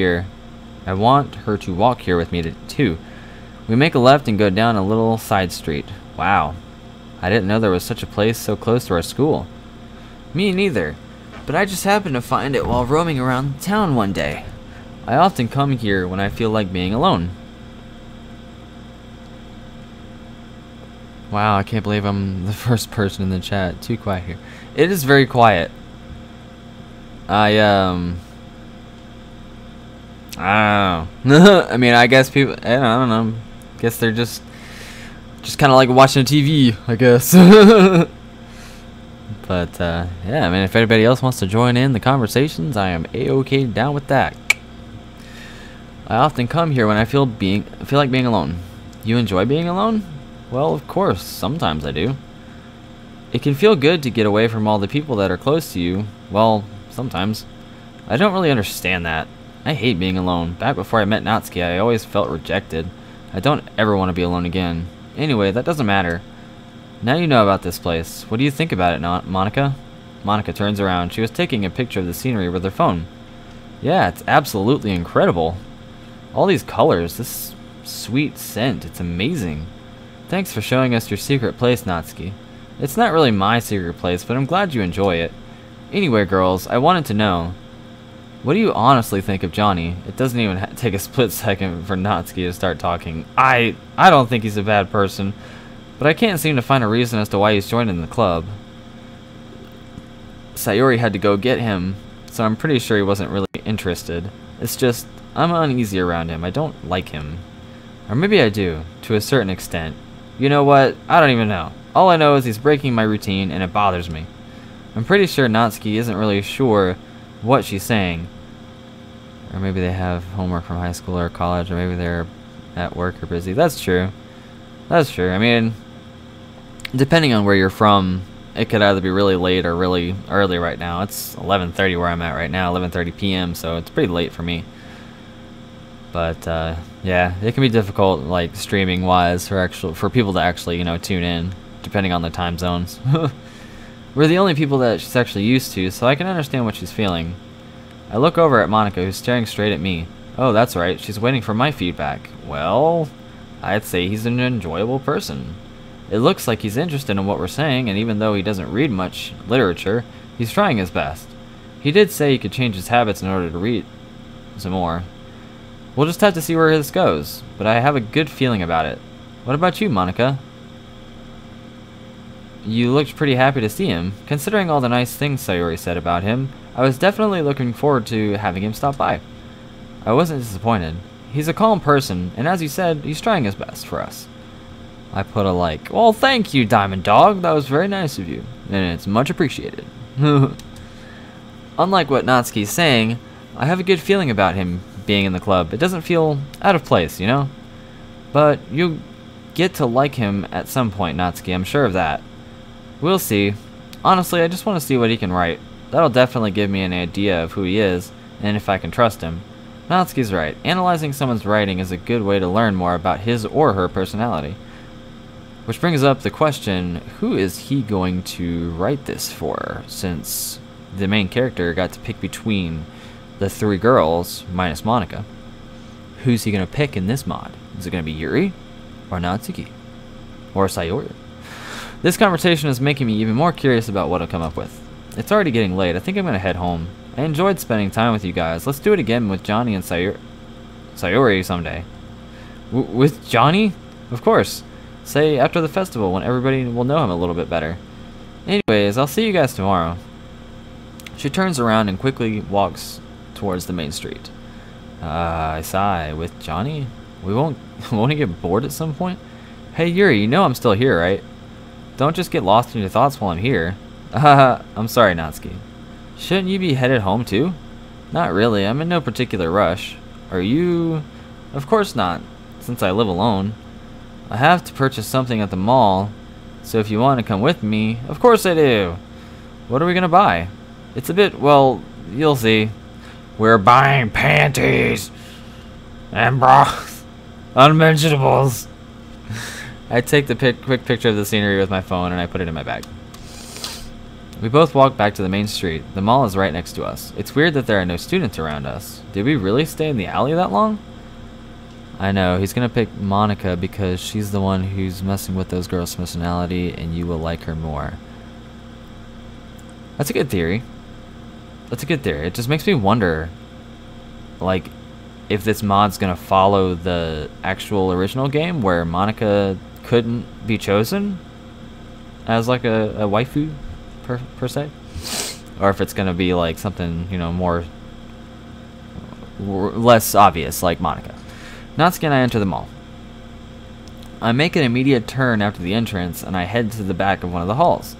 Speaker 1: here with me too. We make a left and go down a little side street. Wow. I didn't know there was such a place so close to our school. Me neither. But I just happened to find it while roaming around town one day. I often come here when I feel like being alone. Wow, I can't believe I'm the first person in the chat. Too quiet here. It is very quiet. I don't know. I mean, I guess people, I don't know. I guess they're just kind of like watching a TV, I guess. But, yeah, I mean, if anybody else wants to join in the conversations, I am A-OK down with that. I often come here when I feel like being alone. You enjoy being alone? Well, of course, sometimes I do. It can feel good to get away from all the people that are close to you. Well, sometimes. I don't really understand that. I hate being alone. Back before I met Natsuki, I always felt rejected. I don't ever want to be alone again. Anyway, that doesn't matter. Now you know about this place. What do you think about it, Monica? Monica turns around. She was taking a picture of the scenery with her phone. Yeah, it's absolutely incredible. All these colors, this sweet scent, it's amazing. Thanks for showing us your secret place, Natsuki. It's not really my secret place, but I'm glad you enjoy it. Anyway, girls, I wanted to know, what do you honestly think of Jonny? It doesn't even take a split second for Natsuki to start talking. I don't think he's a bad person, but I can't seem to find a reason as to why he's joining the club. Sayori had to go get him, so I'm pretty sure he wasn't really interested. It's just, I'm uneasy around him. I don't like him. Or maybe I do, to a certain extent. You know what? I don't even know. All I know is he's breaking my routine, and it bothers me. I'm pretty sure Natsuki isn't really sure what she's saying. Or maybe they have homework from high school or college, or maybe they're at work or busy. That's true. That's true. I mean, depending on where you're from, it could either be really late or really early right now. It's 11:30 where I'm at right now, 11:30 p.m., so it's pretty late for me. But yeah, it can be difficult, like streaming-wise, for people to actually, you know, tune in, depending on the time zones. We're the only people that she's actually used to, so I can understand what she's feeling. I look over at Monica, who's staring straight at me. Oh, that's right, she's waiting for my feedback. Well, I'd say he's an enjoyable person. It looks like he's interested in what we're saying, and even though he doesn't read much literature, he's trying his best. He did say he could change his habits in order to read some more. We'll just have to see where this goes, but I have a good feeling about it. What about you, Monica? You looked pretty happy to see him. Considering all the nice things Sayori said about him, I was definitely looking forward to having him stop by. I wasn't disappointed. He's a calm person, and as you said, he's trying his best for us. I put a like. Well, thank you, Diamond Dog. That was very nice of you, and it's much appreciated. Unlike what Natsuki's saying, I have a good feeling about him being in the club. It doesn't feel out of place, you know? But you'll get to like him at some point, Natsuki. I'm sure of that. We'll see. Honestly, I just want to see what he can write. That'll definitely give me an idea of who he is, and if I can trust him. Natsuki's right. Analyzing someone's writing is a good way to learn more about his or her personality. Which brings up the question, who is he going to write this for, since the main character got to pick between the three girls, minus Monica. Who's he going to pick in this mod? Is it going to be Yuri? Or Natsuki? Or Sayori? This conversation is making me even more curious about what I'll come up with. It's already getting late. I think I'm going to head home. I enjoyed spending time with you guys. Let's do it again with Jonny and Sayori someday. With Jonny? Of course. Say after the festival when everybody will know him a little bit better. Anyways, I'll see you guys tomorrow. She turns around and quickly walks towards the main street. I sigh. With Jonny? Won't he get bored at some point? Hey Yuri, you know I'm still here, right? Don't just get lost in your thoughts while I'm here. I'm sorry, Natsuki. Shouldn't you be headed home too? Not really, I'm in no particular rush. Are you? Of course not, since I live alone. I have to purchase something at the mall, so if you want to come with me, of course I do. What are we gonna buy? It's a bit, well, you'll see. We're buying panties and broth, unmentionables. I take the quick picture of the scenery with my phone and I put it in my bag. We both walk back to the main street. The mall is right next to us. It's weird that there are no students around us. Did we really stay in the alley that long? I know, he's gonna pick Monica because she's the one who's messing with those girls' personality and you will like her more. That's a good theory. That's a good theory. It just makes me wonder, like, if this mod's gonna follow the actual original game where Monica couldn't be chosen as like a waifu per se, or if it's gonna be like something, you know, more less obvious like Monica. Natsuki and I enter the mall. I make an immediate turn after the entrance and I head to the back of one of the halls.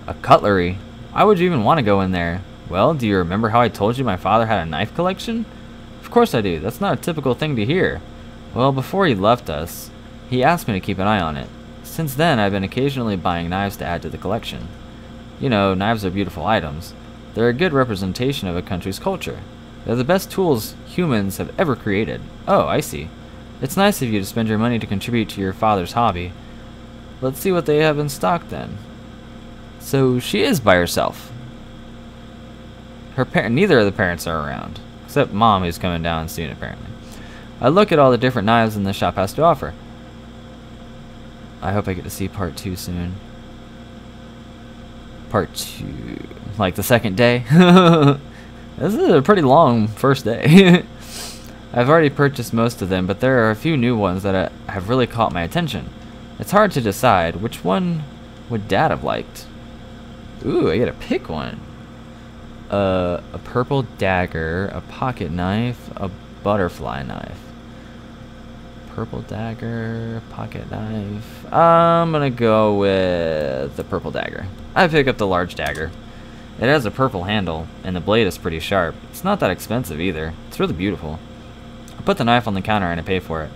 Speaker 1: A cutlery? Why would you even want to go in there? Well, do you remember how I told you my father had a knife collection? Of course I do. That's not a typical thing to hear. Well, before he left us, he asked me to keep an eye on it. Since then, I've been occasionally buying knives to add to the collection. You know, knives are beautiful items. They're a good representation of a country's culture. They're the best tools humans have ever created. Oh, I see. It's nice of you to spend your money to contribute to your father's hobby. Let's see what they have in stock then. So she is by herself. Neither of the parents are around, except Mom, who's coming down soon apparently. I look at all the different knives in the shop has to offer. I hope I get to see part 2 soon. Part 2, like the second day. This is a pretty long first day. I've already purchased most of them, but there are a few new ones that have really caught my attention. It's hard to decide which one would Dad have liked. Ooh, I gotta pick one. A purple dagger, a pocket knife, a butterfly knife. Purple dagger, pocket knife. I'm gonna go with the purple dagger. I pick up the large dagger. It has a purple handle, and the blade is pretty sharp. It's not that expensive either. It's really beautiful. I put the knife on the counter and I pay for it.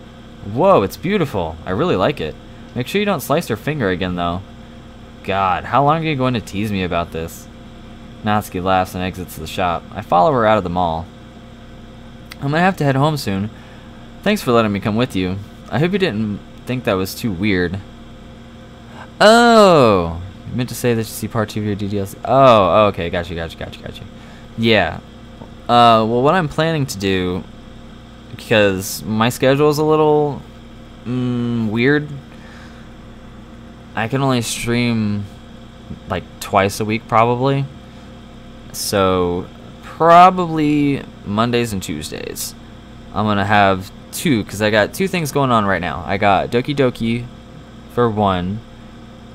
Speaker 1: Whoa, it's beautiful. I really like it. Make sure you don't slice your finger again, though. God, how long are you going to tease me about this? Natsuki laughs and exits the shop. I follow her out of the mall. I'm gonna have to head home soon. Thanks for letting me come with you. I hope you didn't think that was too weird. Oh! You meant to say that you see part 2 of your DDLC. Oh, okay, gotcha. Yeah. Well, what I'm planning to do, because my schedule is a little weird, I can only stream like twice a week probably. So probably Mondays and Tuesdays. I'm gonna have 2 because I got 2 things going on right now. I got Doki Doki for one,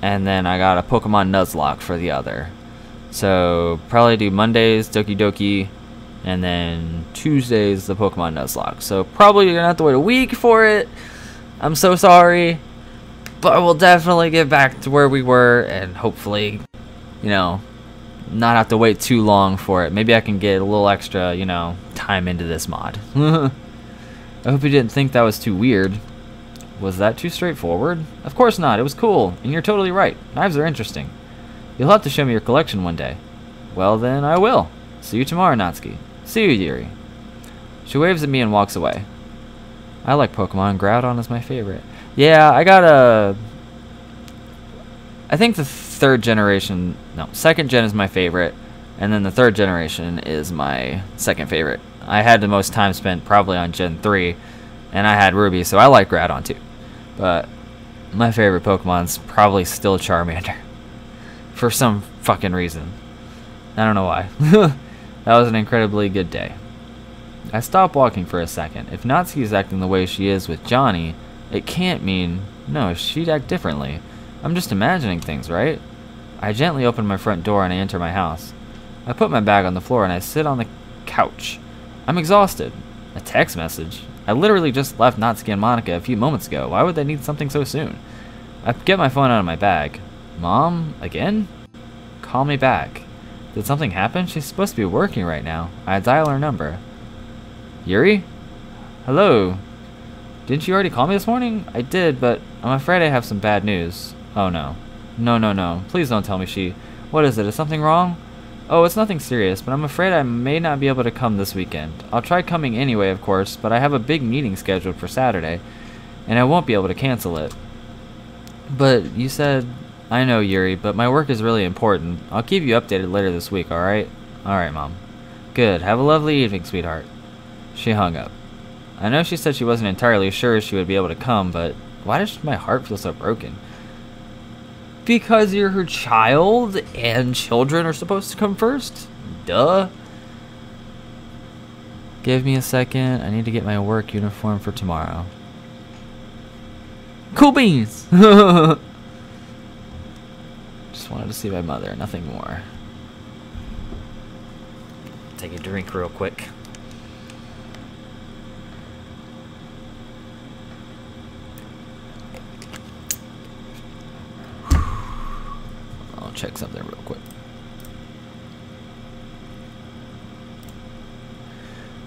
Speaker 1: and then I got a Pokemon Nuzlocke for the other. So probably do Mondays Doki Doki, and then Tuesdays the Pokemon Nuzlocke. So probably you're gonna have to wait a week for it. I'm so sorry, but we'll definitely get back to where we were, and hopefully, you know, not have to wait too long for it. Maybe I can get a little extra, you know, time into this mod. I hope you didn't think that was too weird. Was that too straightforward? Of course not. It was cool, and you're totally right. Knives are interesting. You'll have to show me your collection one day. Well then, I will. See you tomorrow, Natsuki. See you, Yuri. She waves at me and walks away. I like Pokemon. Groudon is my favorite. Yeah, I got a... I think the second gen is my favorite, and then the 3rd generation is my second favorite. I had the most time spent probably on Gen 3, and I had Ruby, so I like Groudon too. But my favorite Pokemon's probably still Charmander. For some fucking reason. I don't know why. That was an incredibly good day. I stop walking for a second. If Natsuki is acting the way she is with Jonny, it can't mean, no, she'd act differently. I'm just imagining things, right? I gently open my front door and I enter my house. I put my bag on the floor and I sit on the couch. I'm exhausted. A text message? I literally just left Natsuki and Monica a few moments ago. Why would they need something so soon? I get my phone out of my bag. Mom? Again? Call me back. Did something happen? She's supposed to be working right now. I dial her number. Yuri? Hello? Didn't you already call me this morning? I did, but I'm afraid I have some bad news. Oh no. No. Please don't tell me What is it? Is something wrong? Oh, it's nothing serious, but I'm afraid I may not be able to come this weekend. I'll try coming anyway, of course, but I have a big meeting scheduled for Saturday, and I won't be able to cancel it. But you said... I know, Yuri, but my work is really important. I'll keep you updated later this week, alright? Alright, Mom. Good. Have a lovely evening, sweetheart. She hung up. I know she said she wasn't entirely sure she would be able to come, but why does my heart feel so broken? Because you're her child, and children are supposed to come first? Duh. Give me a second. I need to get my work uniform for tomorrow. Cool beans! Just wanted to see my mother, nothing more. Take a drink real quick. I'll check something real quick.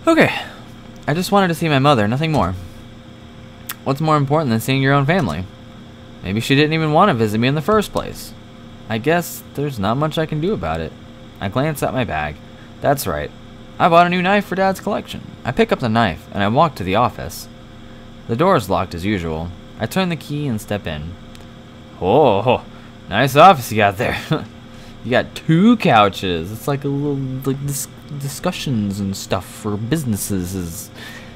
Speaker 1: Okay. I just wanted to see my mother, nothing more. What's more important than seeing your own family? Maybe she didn't even want to visit me in the first place. I guess there's not much I can do about it. I glance at my bag. That's right. I bought a new knife for Dad's collection. I pick up the knife and I walk to the office. The door is locked as usual. I turn the key and step in. Oh, nice office you got there. You got 2 couches. It's like a little like discussions and stuff for businesses.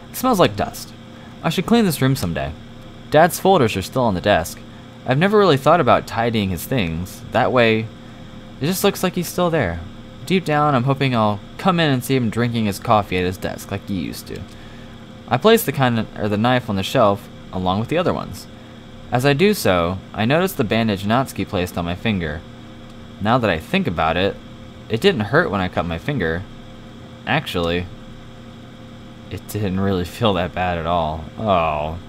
Speaker 1: It smells like dust. I should clean this room someday. Dad's folders are still on the desk. I've never really thought about tidying his things. That way, it just looks like he's still there. Deep down, I'm hoping I'll come in and see him drinking his coffee at his desk like he used to. I place the knife on the shelf along with the other ones. As I do so, I notice the bandage Natsuki placed on my finger. Now that I think about it, it didn't hurt when I cut my finger. Actually, it didn't really feel that bad at all. Oh.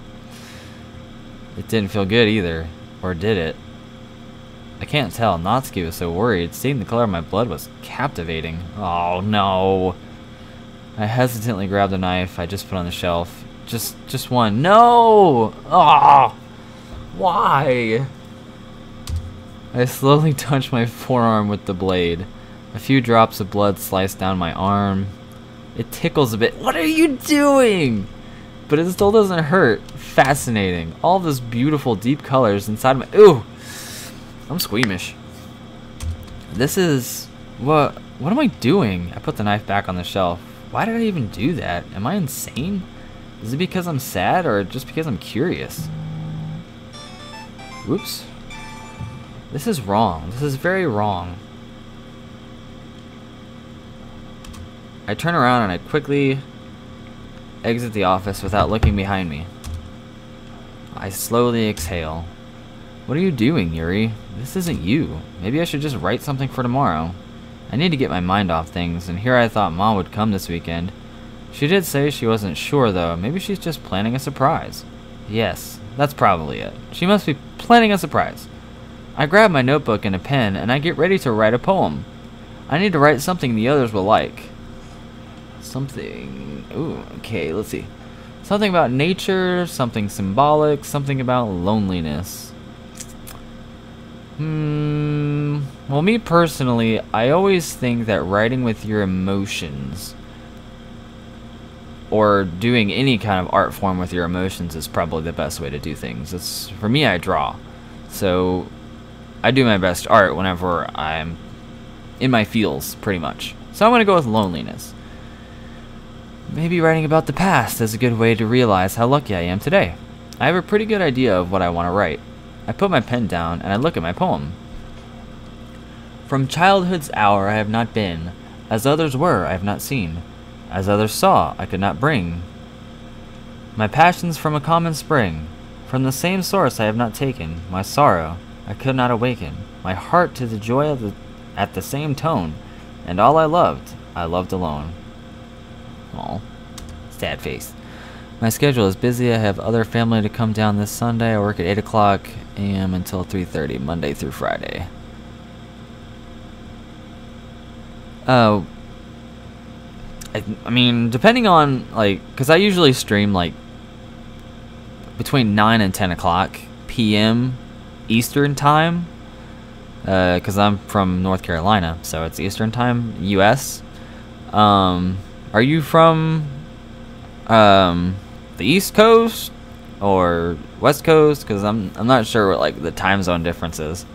Speaker 1: It didn't feel good either. Or did it? I can't tell. Natsuki was so worried. Seeing the color of my blood was captivating. Oh no. I hesitantly grabbed the knife I just put on the shelf. Just one. No! Oh! Why? I slowly touched my forearm with the blade. A few drops of blood sliced down my arm. It tickles a bit. What are you doing? But it still doesn't hurt. Fascinating. All those beautiful deep colors inside my... Ooh! I'm squeamish. This is... What am I doing? I put the knife back on the shelf. Why did I even do that? Am I insane? Is it because I'm sad or just because I'm curious? Whoops. This is wrong. This is very wrong. I turn around and I quickly exit the office without looking behind me. I slowly exhale. What are you doing, Yuri? This isn't you. Maybe I should just write something for tomorrow. I need to get my mind off things, and here I thought Mom would come this weekend. She did say she wasn't sure, though. Maybe she's just planning a surprise. Yes, that's probably it. She must be planning a surprise. I grab my notebook and a pen, and I get ready to write a poem. I need to write something the others will like. Something... Ooh, okay, let's see. Something about nature, something symbolic, something about loneliness. Well, me personally, I always think that writing with your emotions or doing any kind of art form with your emotions is probably the best way to do things. For me, I draw. So I do my best art whenever I'm in my feels, pretty much. So I'm going to go with loneliness. Maybe writing about the past is a good way to realize how lucky I am today. I have a pretty good idea of what I want to write. I put my pen down and I look at my poem. From childhood's hour I have not been, as others were I have not seen, as others saw I could not bring. My passions from a common spring, from the same source I have not taken, my sorrow I could not awaken, my heart to the joy of at the same tone, and all I loved alone. Aw, sad face. My schedule is busy. I have other family to come down this Sunday. I work at 8 o'clock a.m. until 3:30, Monday through Friday. I mean, depending on, like, because I usually stream, like, between 9 and 10 o'clock p.m. Eastern Time. Because I'm from North Carolina, so it's Eastern Time, U.S. Are you from the East Coast or West Coast? Because I'm not sure what like the time zone difference is.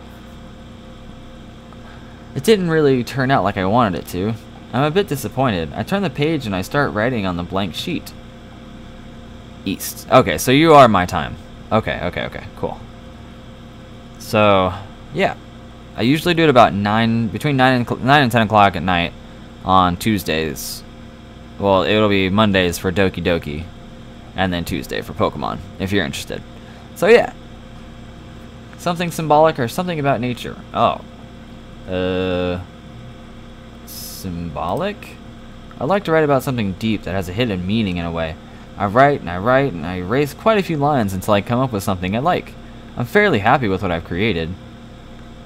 Speaker 1: It didn't really turn out like I wanted it to. I'm a bit disappointed. I turn the page and I start writing on the blank sheet. East. Okay, so you are my time. Okay, cool. So yeah, I usually do it about between 9 and 10 o'clock at night on Tuesdays. Well, it'll be Mondays for Doki Doki, and then Tuesday for Pokemon, if you're interested. So yeah, something symbolic or something about nature. Oh, symbolic? I like to write about something deep that has a hidden meaning in a way. I write and I erase quite a few lines until I come up with something I like. I'm fairly happy with what I've created.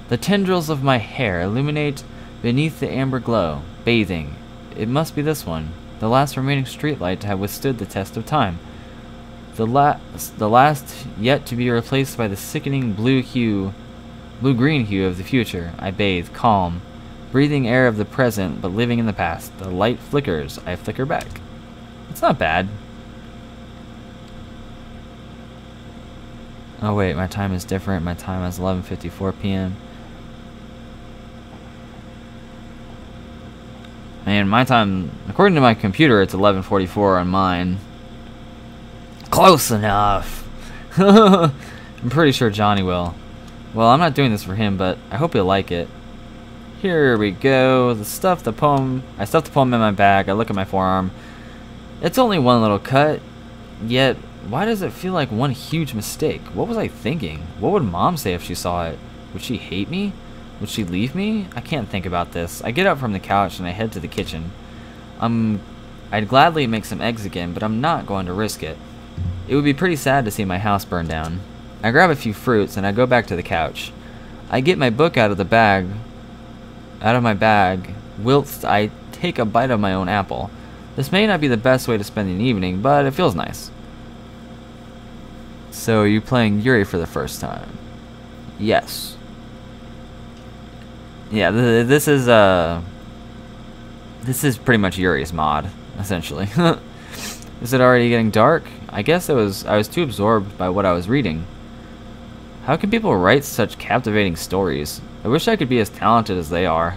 Speaker 1: The tendrils of my hair illuminate beneath the amber glow, bathing. It must be this one. The last remaining streetlight to have withstood the test of time. The last yet to be replaced by the sickening blue-green hue of the future. I bathe, calm, breathing air of the present, but living in the past. The light flickers. I flicker back. It's not bad. Oh wait, my time is different. My time is 11:54 p.m. I mean, my time, according to my computer, it's 11:44 on mine. Close enough. I'm pretty sure Johnny will. Well, I'm not doing this for him, but I hope he'll like it. Here we go. I stuffed the poem in my bag. I look at my forearm. It's only one little cut, yet why does it feel like one huge mistake? What was I thinking? What would Mom say if she saw it? Would she hate me? Would she leave me? I can't think about this. I get up from the couch and I head to the kitchen. I'd gladly make some eggs again, but I'm not going to risk it. It would be pretty sad to see my house burn down. I grab a few fruits and I go back to the couch. I get my book out of my bag, whilst I take a bite of my own apple. This may not be the best way to spend an evening, but it feels nice. So, are you playing Yuri for the first time? Yes. Yeah, this is pretty much Yuri's mod, essentially. Is it already getting dark? I guess I was too absorbed by what I was reading. How can people write such captivating stories? I wish I could be as talented as they are.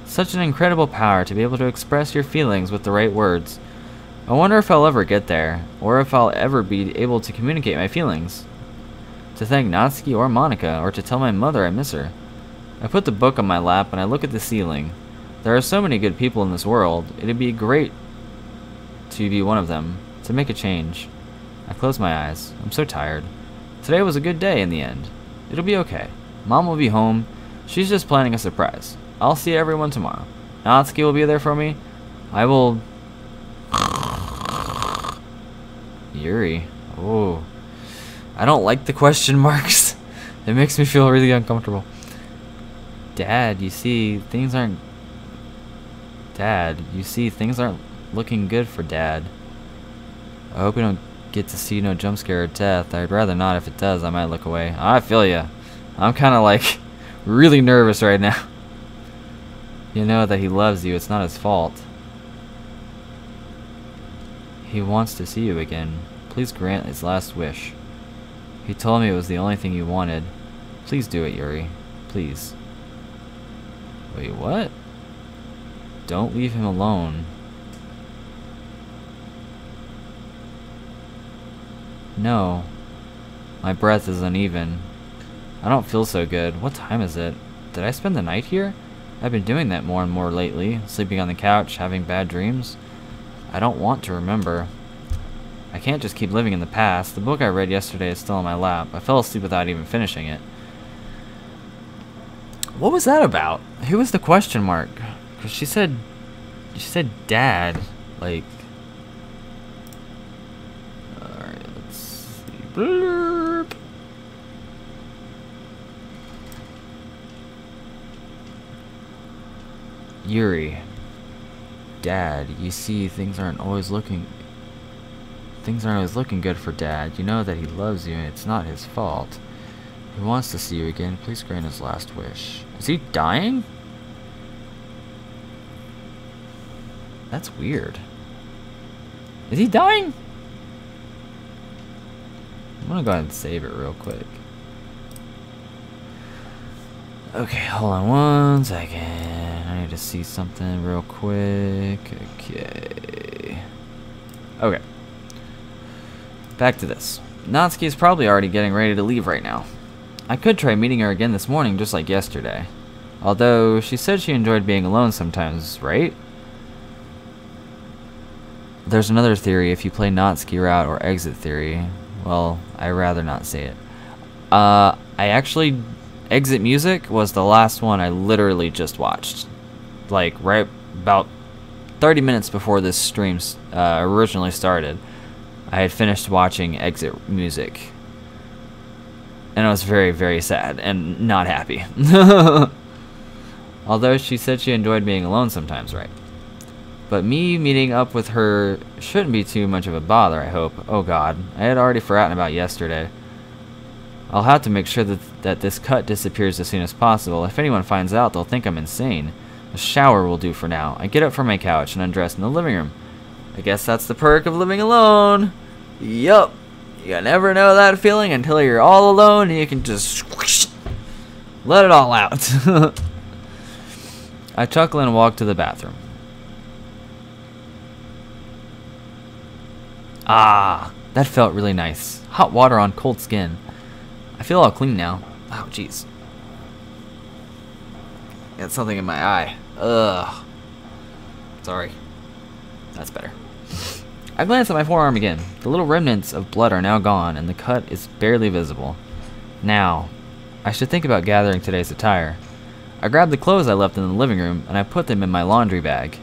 Speaker 1: Such an incredible power to be able to express your feelings with the right words. I wonder if I'll ever get there, or if I'll ever be able to communicate my feelings. To thank Natsuki or Monica, or to tell my mother I miss her. I put the book on my lap and I look at the ceiling. There are so many good people in this world. It'd be great to be one of them, to make a change. I close my eyes. I'm so tired. Today was a good day in the end. It'll be okay. Mom will be home. She's just planning a surprise. I'll see everyone tomorrow. Natsuki will be there for me. I will... Yuri. Oh. I don't like the question marks. It makes me feel really uncomfortable. Dad, you see, things aren't looking good for Dad. I hope we don't get to see no jump scare or death. I'd rather not. If it does, I might look away. I feel ya. I'm kind of like really nervous right now. You know that he loves you. It's not his fault. He wants to see you again. Please grant his last wish. He told me it was the only thing you wanted. Please do it, Yuri. Please. Wait, what? Don't leave him alone. No. My breath is uneven. I don't feel so good. What time is it? Did I spend the night here? I've been doing that more and more lately. Sleeping on the couch, having bad dreams. I don't want to remember. I can't just keep living in the past. The book I read yesterday is still on my lap. I fell asleep without even finishing it. What was that about? Who was the question mark? Because she said Dad. Like... Alright, let's see. Blurb. Yuri. Dad, you see, things aren't always looking good for Dad. You know that he loves you and it's not his fault. He wants to see you again. Please grant his last wish. Is he dying? That's weird. Is he dying? I'm gonna go ahead and save it real quick. Okay, hold on one second. I need to see something real quick. Okay. Back to this. Natsuki is probably already getting ready to leave right now. I could try meeting her again this morning just like yesterday. Although, she said she enjoyed being alone sometimes, right? There's another theory if you play Natsuki route or exit theory. Well, I'd rather not say it. Exit Music was the last one I literally just watched. Like, right about 30 minutes before this stream originally started. I had finished watching Exit Music. And I was very, very sad and not happy. Although she said she enjoyed being alone sometimes, right? But me meeting up with her shouldn't be too much of a bother, I hope. Oh god, I had already forgotten about yesterday. I'll have to make sure that this cut disappears as soon as possible. If anyone finds out, they'll think I'm insane. A shower will do for now. I get up from my couch and undress in the living room. I guess that's the perk of living alone. Yup. You never know that feeling until you're all alone and you can just let it all out. I chuckle and walk to the bathroom. Ah, that felt really nice. Hot water on cold skin. I feel all clean now. Oh, jeez. Got something in my eye. Ugh. Sorry. That's better. I glance at my forearm again. The little remnants of blood are now gone, and the cut is barely visible. Now, I should think about gathering today's attire. I grabbed the clothes I left in the living room, and I put them in my laundry bag.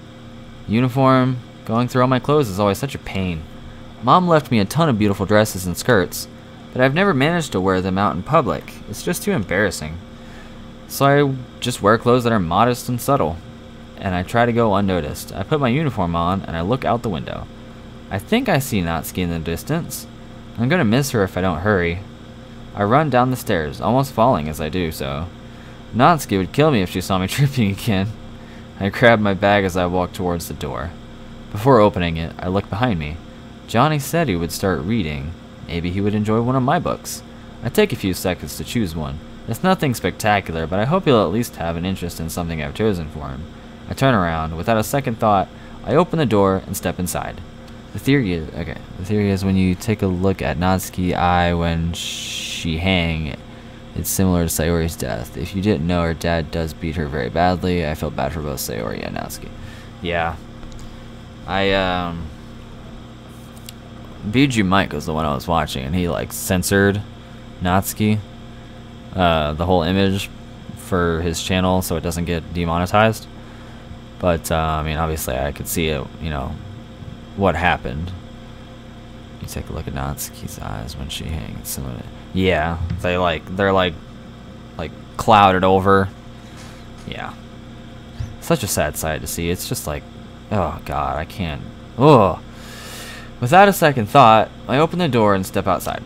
Speaker 1: Uniform, going through all my clothes is always such a pain. Mom left me a ton of beautiful dresses and skirts, but I've never managed to wear them out in public. It's just too embarrassing. So I just wear clothes that are modest and subtle, and I try to go unnoticed. I put my uniform on, and I look out the window. I think I see Natsuki in the distance. I'm gonna miss her if I don't hurry. I run down the stairs, almost falling as I do so. Natsuki would kill me if she saw me tripping again. I grab my bag as I walk towards the door. Before opening it, I look behind me. Johnny said he would start reading. Maybe he would enjoy one of my books. I take a few seconds to choose one. It's nothing spectacular, but I hope he'll at least have an interest in something I've chosen for him. I turn around. Without a second thought, I open the door and step inside. The theory is when you take a look at Natsuki's eye when she hang, it's similar to Sayori's death. If you didn't know, her dad does beat her very badly. I felt bad for both Sayori and Natsuki. Yeah. Biju Mike was the one I was watching, and he like censored Natsuki, the whole image for his channel so it doesn't get demonetized. But I mean, obviously I could see it, you know, what happened. You take a look at Natsuki's eyes when she hangs. Similar to, yeah, they're like clouded over. Yeah, such a sad sight to see. It's just like, oh god, I can't. Oh. Without a second thought, I open the door and step outside.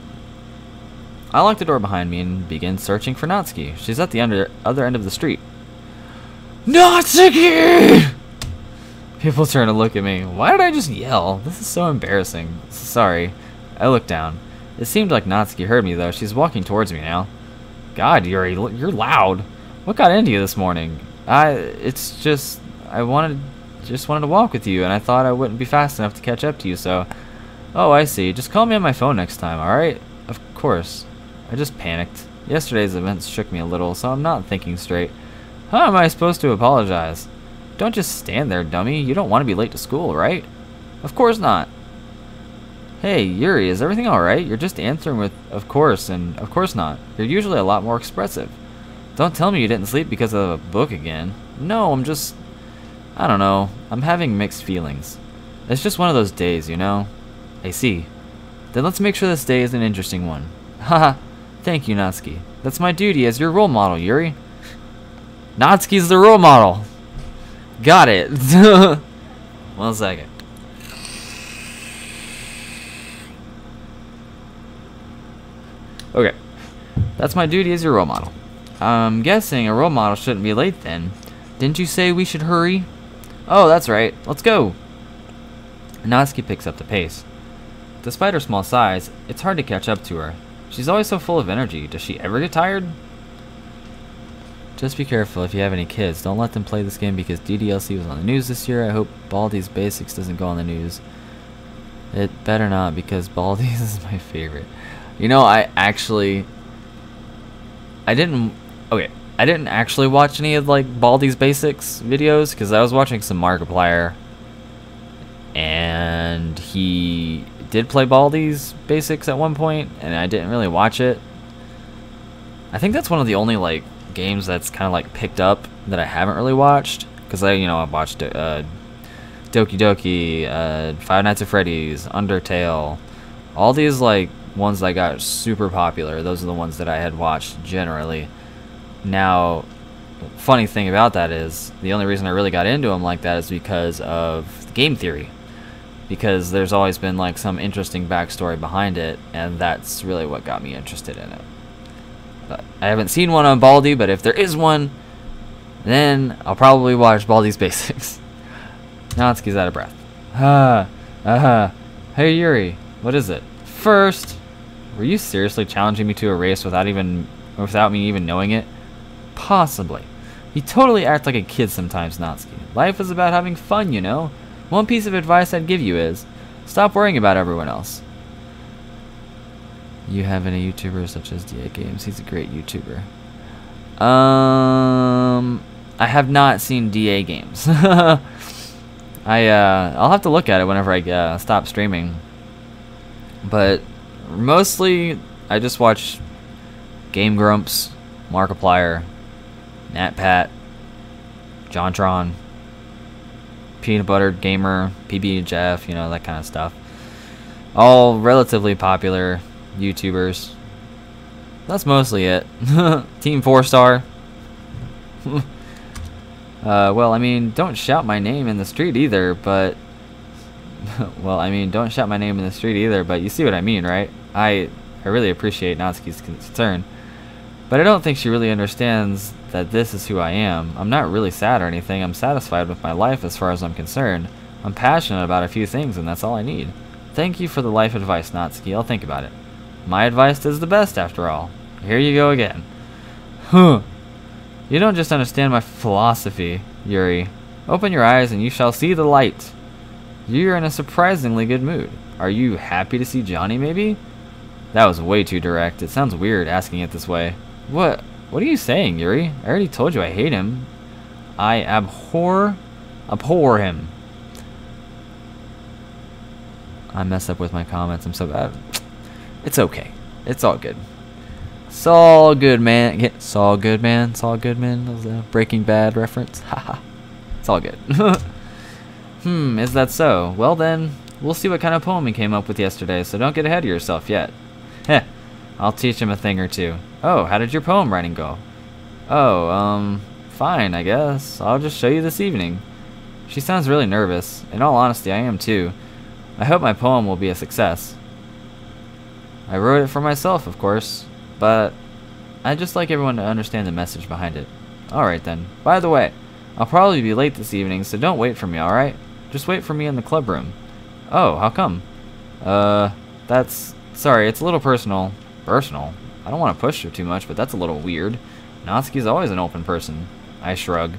Speaker 1: I lock the door behind me and begin searching for Natsuki. She's at the other end of the street. Natsuki! People turn to look at me. Why did I just yell? This is so embarrassing. Sorry. I look down. It seemed like Natsuki heard me, though. She's walking towards me now. God, Yuri, you're loud. What got into you this morning? It's just, I just wanted to walk with you, and I thought I wouldn't be fast enough to catch up to you, so... Oh, I see. Just call me on my phone next time, alright? Of course. I just panicked. Yesterday's events shook me a little, so I'm not thinking straight. How am I supposed to apologize? Don't just stand there, dummy. You don't want to be late to school, right? Of course not. Hey, Yuri, is everything alright? You're just answering with of course and of course not. You're usually a lot more expressive. Don't tell me you didn't sleep because of a book again. No, I'm just... I don't know. I'm having mixed feelings. It's just one of those days, you know? I see. Then let's make sure this day is an interesting one. Haha. Thank you, Natsuki. That's my duty as your role model, Yuri. Natsuki's the role model. Got it. 1 second. Okay. That's my duty as your role model. I'm guessing a role model shouldn't be late then. Didn't you say we should hurry? Oh, that's right. Let's go. Natsuki picks up the pace. Despite her small size, it's hard to catch up to her. She's always so full of energy. Does she ever get tired? Just be careful if you have any kids. Don't let them play this game because DDLC was on the news this year. I hope Baldi's Basics doesn't go on the news. It better not because Baldi's is my favorite. You know, I didn't actually watch any of like Baldi's Basics videos because I was watching some Markiplier and he did play Baldi's Basics at one point and I didn't really watch it. I think that's one of the only like games that's kind of like picked up that I haven't really watched because I've watched Doki Doki, Five Nights at Freddy's, Undertale, all these like ones that got super popular. Those are the ones that I had watched generally. Now, funny thing about that is the only reason I really got into them like that is because of game theory, because there's always been like some interesting backstory behind it, and that's really what got me interested in it. But I haven't seen one on Baldi, but if there is one, then I'll probably watch Baldi's Basics. Natsuki's out of breath. Hey Yuri, what is it? First, were you seriously challenging me to a race without me even knowing it? Possibly. You totally act like a kid sometimes, Natsuki. Life is about having fun, you know? One piece of advice I'd give you is, Stop worrying about everyone else. You have any YouTubers such as DA Games? He's a great YouTuber. I have not seen DA Games. I'll have to look at it whenever I stop streaming. But mostly, I just watch Game Grumps, Markiplier, NatPat, JonTron, Peanut Butter Gamer, PB Jeff, you know, that kind of stuff. All relatively popular YouTubers. That's mostly it. Team 4-Star. Well, I mean, don't shout my name in the street either, but... well, I mean, don't shout my name in the street either, but you see what I mean, right? I really appreciate Natsuki's concern, but I don't think she really understands that this is who I am. I'm not really sad or anything. I'm satisfied with my life as far as I'm concerned. I'm passionate about a few things, and that's all I need. Thank you for the life advice, Natsuki. I'll think about it. My advice is the best, after all. Here you go again. Huh. You don't just understand my philosophy, Yuri. Open your eyes and you shall see the light. You're in a surprisingly good mood. Are you happy to see Johnny, maybe? That was way too direct. It sounds weird asking it this way. What are you saying, Yuri? I already told you I hate him. I abhor him. I mess up with my comments. I'm so bad. It's okay. It's all good. It's all good, man. It's all good, man. It's all good, man. That was a Breaking Bad reference. Haha. It's all good. Is that so? Well then, we'll see what kind of poem he came up with yesterday, so don't get ahead of yourself yet. Heh. I'll teach him a thing or two. Oh, how did your poem writing go? Oh, fine, I guess. I'll just show you this evening. She sounds really nervous. In all honesty, I am too. I hope my poem will be a success. I wrote it for myself, of course, but I'd just like everyone to understand the message behind it. Alright then. By the way, I'll probably be late this evening, so don't wait for me, alright? Just wait for me in the club room. Oh, how come? Sorry, it's a little personal. Personal? I don't want to push her too much, but that's a little weird. Natsuki's always an open person. I shrug.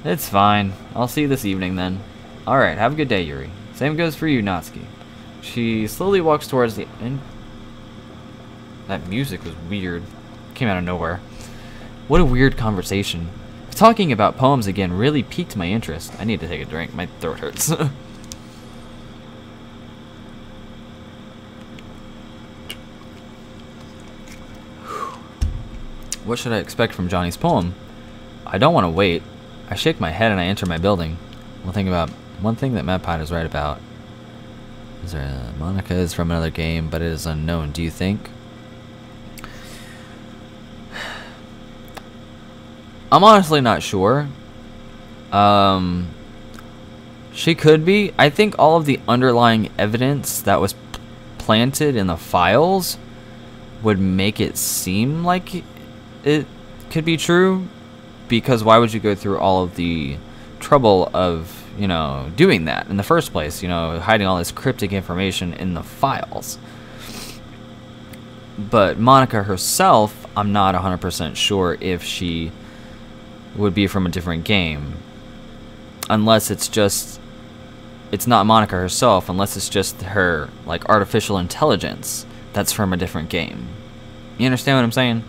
Speaker 1: It's fine. I'll see you this evening then. Alright, have a good day, Yuri. Same goes for you, Natsuki. She slowly walks towards the end. That music was weird. Came out of nowhere. What a weird conversation. Talking about poems again really piqued my interest. I need to take a drink. My throat hurts. What should I expect from Johnny's poem? I don't want to wait. I shake my head and I enter my building. One thing that MadPod is right about. Monica is from another game, but it is unknown. Do you think? I'm honestly not sure. She could be. I think all of the underlying evidence that was planted in the files would make it seem like it could be true, because why would you go through all of the trouble of, you know, doing that in the first place, you know, hiding all this cryptic information in the files. But Monica herself, I'm not 100% sure if she would be from a different game, unless it's not Monica herself, unless it's just her, like, artificial intelligence that's from a different game. You understand what I'm saying?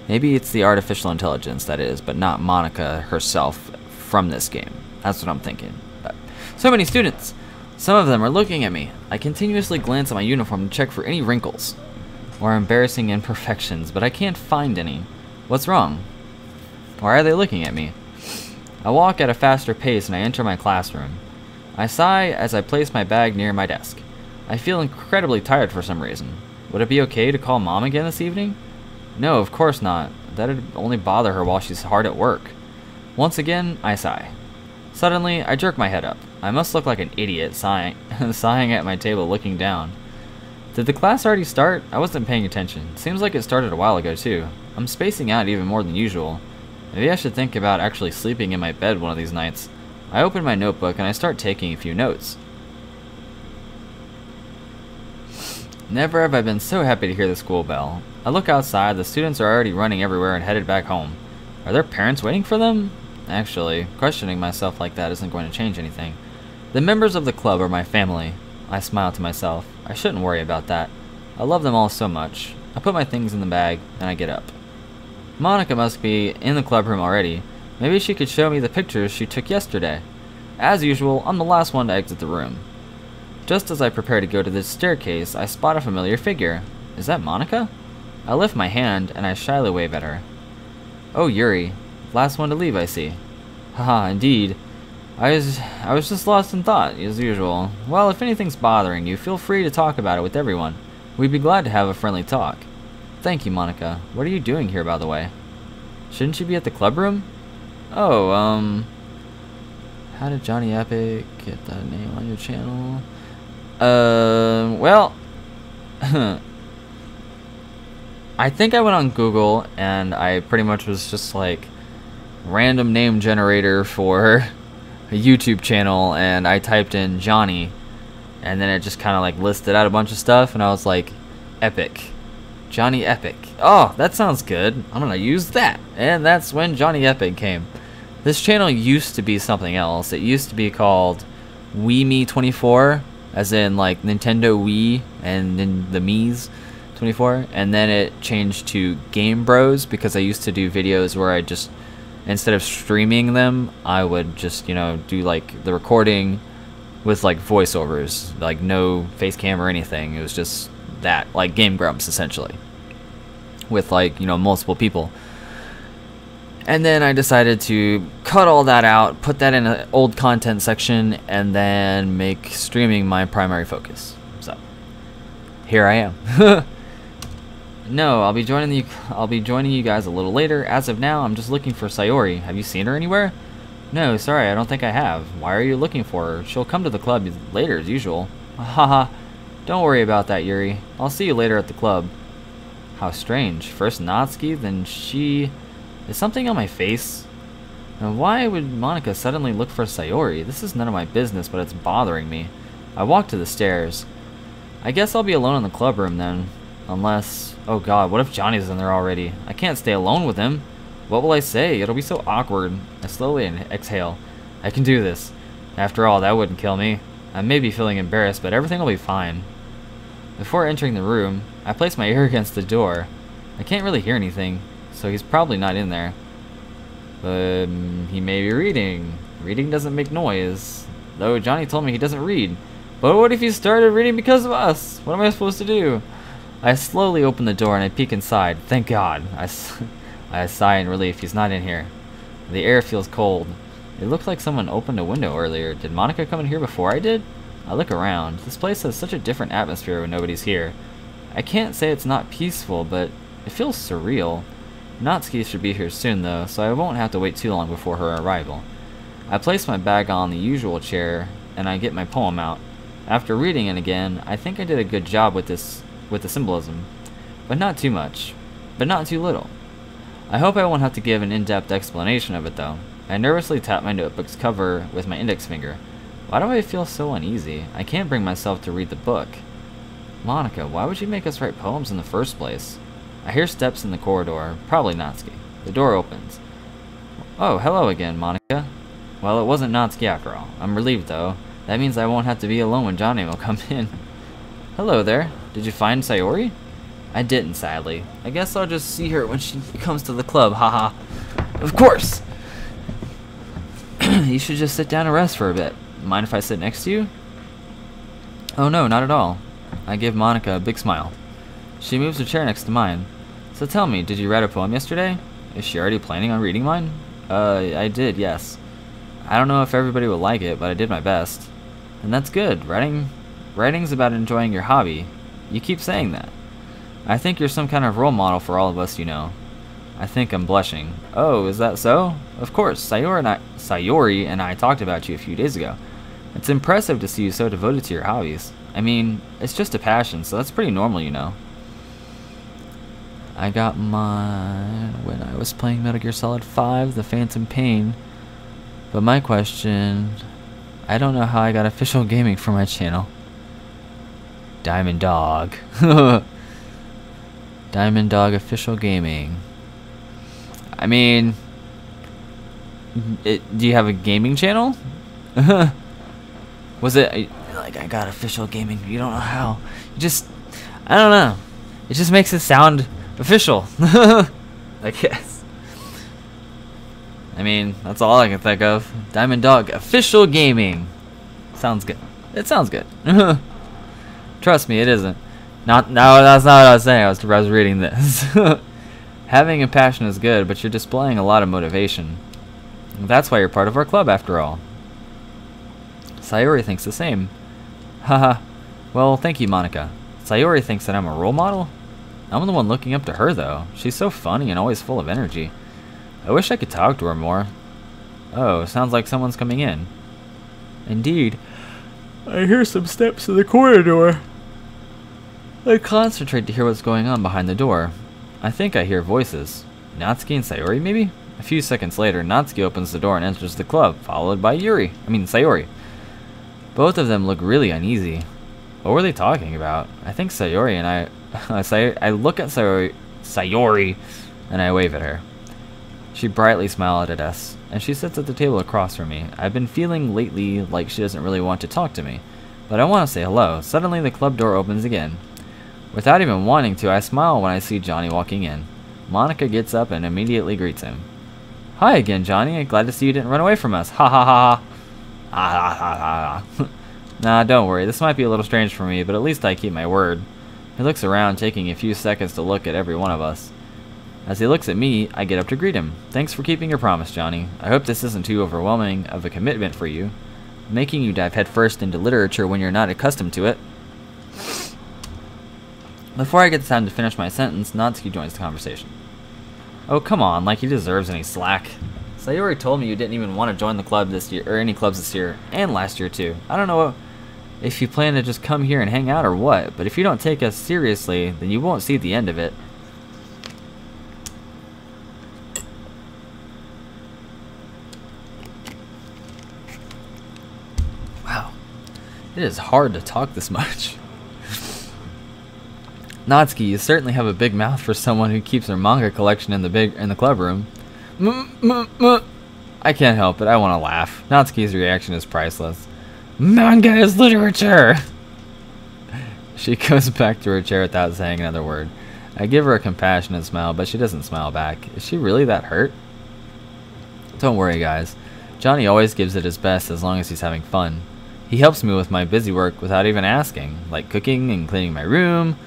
Speaker 1: Maybe it's the artificial intelligence that is, but not Monica herself from this game. That's what I'm thinking. But so many students. Some of them are looking at me. I continuously glance at my uniform to check for any wrinkles or embarrassing imperfections, but I can't find any. What's wrong? Why are they looking at me? I walk at a faster pace and I enter my classroom. I sigh as I place my bag near my desk. I feel incredibly tired for some reason. Would it be okay to call Mom again this evening? No, of course not. That'd only bother her while she's hard at work. Once again, I sigh. Suddenly, I jerk my head up. I must look like an idiot, sighing at my table, looking down. Did the class already start? I wasn't paying attention. Seems like it started a while ago, too. I'm spacing out even more than usual. Maybe I should think about actually sleeping in my bed one of these nights. I open my notebook and I start taking a few notes. Never have I been so happy to hear the school bell. I look outside, the students are already running everywhere and headed back home. Are their parents waiting for them? Actually, questioning myself like that isn't going to change anything. The members of the club are my family. I smile to myself. I shouldn't worry about that. I love them all so much. I put my things in the bag, and I get up. Monica must be in the club room already. Maybe she could show me the pictures she took yesterday. As usual, I'm the last one to exit the room. Just as I prepare to go to the staircase, I spot a familiar figure. Is that Monica? I lift my hand, and I shyly wave at her. Oh, Yuri. Last one to leave, I see. Haha, indeed. I was just lost in thought, as usual. Well, if anything's bothering you, feel free to talk about it with everyone. We'd be glad to have a friendly talk. Thank you, Monica. What are you doing here, by the way? Shouldn't you be at the club room? Oh, how did Jonny Epic get that name on your channel? Well, I think I went on Google and I pretty much was just like random name generator for a YouTube channel, and I typed in Jonny, and then it just kind of like listed out a bunch of stuff, and I was like, Epic. Jonny Epic. Oh, that sounds good. I'm gonna use that. And that's when Jonny Epic came. This channel used to be something else. It used to be called WiiMe24, as in like Nintendo Wii and then the Mii's 24, and then it changed to Game Bros because I used to do videos where I just, instead of streaming them, I would just, you know, do like the recording with like voiceovers, like no face cam or anything. It was just that, like Game Grumps essentially, with like, you know, multiple people. And then I decided to cut all that out, put that in an old content section, and then make streaming my primary focus. So here I am. No, I'll be joining you guys a little later. As of now, I'm just looking for Sayori. Have you seen her anywhere? No, sorry, I don't think I have. Why are you looking for her? She'll come to the club later as usual. Haha. Don't worry about that, Yuri. I'll see you later at the club. How strange. First Natsuki, then she... Is something on my face? And why would Monica suddenly look for Sayori? This is none of my business, but it's bothering me. I walk to the stairs. I guess I'll be alone in the club room then. Unless... Oh god, what if Johnny's in there already? I can't stay alone with him. What will I say? It'll be so awkward. I slowly exhale. I can do this. After all, that wouldn't kill me. I may be feeling embarrassed, but everything will be fine. Before entering the room, I place my ear against the door. I can't really hear anything, so he's probably not in there. But he may be reading. Reading doesn't make noise. Though Jonny told me he doesn't read. But what if he started reading because of us? What am I supposed to do? I slowly open the door and I peek inside. Thank God. I sigh in relief. He's not in here. The air feels cold. It looked like someone opened a window earlier. Did Monica come in here before I did? I look around. This place has such a different atmosphere when nobody's here. I can't say it's not peaceful, but it feels surreal. Natsuki should be here soon though, so I won't have to wait too long before her arrival. I place my bag on the usual chair, and I get my poem out. After reading it again, I think I did a good job with the symbolism. But not too much. But not too little. I hope I won't have to give an in-depth explanation of it though. I nervously tap my notebook's cover with my index finger. Why do I feel so uneasy? I can't bring myself to read the book. Monica, why would you make us write poems in the first place? I hear steps in the corridor, probably Natsuki. The door opens. Oh, hello again, Monica. Well, it wasn't Natsuki after all. I'm relieved though. That means I won't have to be alone when Jonny will come in. Hello there. Did you find Sayori? I didn't, sadly. I guess I'll just see her when she comes to the club, haha. Of course! You should just sit down and rest for a bit. Mind if I sit next to you? Oh no, not at all. I give Monica a big smile. She moves her chair next to mine. So tell me, did you write a poem yesterday? Is she already planning on reading mine? I did, yes. I don't know if everybody will like it, but I did my best. And that's good. Writing's about enjoying your hobby. You keep saying that. I think you're some kind of role model for all of us, you know. I think I'm blushing. Oh, is that so? Of course, Sayori and I talked about you a few days ago. It's impressive to see you so devoted to your hobbies. I mean, it's just a passion, so that's pretty normal, you know. I got mine when I was playing Metal Gear Solid 5, The Phantom Pain. But my question... I don't know how I got official gaming for my channel. Diamond Dog. Diamond Dog official gaming. I mean... do you have a gaming channel? Was it like I got official gaming? You don't know how. I don't know. It just makes it sound official. I guess. I mean, that's all I can think of. Diamond Dog official gaming. Sounds good. It sounds good. Trust me, it isn't. No, that's not what I was saying. I was reading this. Having a passion is good, but you're displaying a lot of motivation. That's why you're part of our club, after all. Sayori thinks the same. Haha. Well, thank you, Monica. Sayori thinks that I'm a role model? I'm the one looking up to her, though. She's so funny and always full of energy. I wish I could talk to her more. Oh, sounds like someone's coming in. Indeed. I hear some steps in the corridor. I concentrate to hear what's going on behind the door. I think I hear voices. Natsuki and Sayori, maybe? A few seconds later, Natsuki opens the door and enters the club, followed by Sayori. Both of them look really uneasy. What were they talking about? I think Sayori and I look at Sayori and I wave at her. She brightly smiled at us, and she sits at the table across from me. I've been feeling lately like she doesn't really want to talk to me, but I want to say hello. Suddenly the club door opens again. Without even wanting to, I smile when I see Jonny walking in. Monica gets up and immediately greets him. Hi again, Jonny. Glad to see you didn't run away from us. Ha ha ha. Ha ha ha ha. Nah, don't worry. This might be a little strange for me, but at least I keep my word. He looks around, taking a few seconds to look at every one of us. As he looks at me, I get up to greet him. Thanks for keeping your promise, Jonny. I hope this isn't too overwhelming of a commitment for you, making you dive headfirst into literature when you're not accustomed to it. Before I get the time to finish my sentence, Natsuki joins the conversation. Oh, come on, like he deserves any slack. Sayori told me you didn't even want to join the club this year, or any clubs this year, and last year too. I don't know if you plan to just come here and hang out or what, but if you don't take us seriously, then you won't see the end of it. Wow. It is hard to talk this much. Natsuki, you certainly have a big mouth for someone who keeps their manga collection in the club room. I can't help it. I want to laugh. Natsuki's reaction is priceless. Manga is literature! She goes back to her chair without saying another word. I give her a compassionate smile, but she doesn't smile back. Is she really that hurt? Don't worry, guys. Jonny always gives it his best as long as he's having fun. He helps me with my busy work without even asking, like cooking and cleaning my room.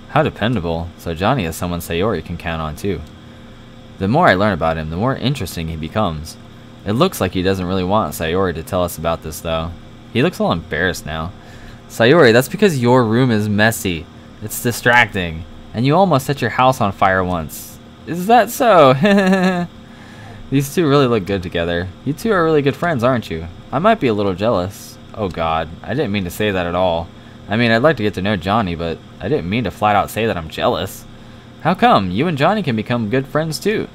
Speaker 1: How dependable. So Jonny is someone Sayori can count on too. The more I learn about him, the more interesting he becomes. It looks like he doesn't really want Sayori to tell us about this though. He looks all embarrassed now. Sayori, that's because your room is messy. It's distracting. And you almost set your house on fire once. Is that so? These two really look good together. You two are really good friends, aren't you? I might be a little jealous. Oh god, I didn't mean to say that at all. I mean, I'd like to get to know Jonny, but I didn't mean to flat out say that I'm jealous. How come? You and Jonny can become good friends too.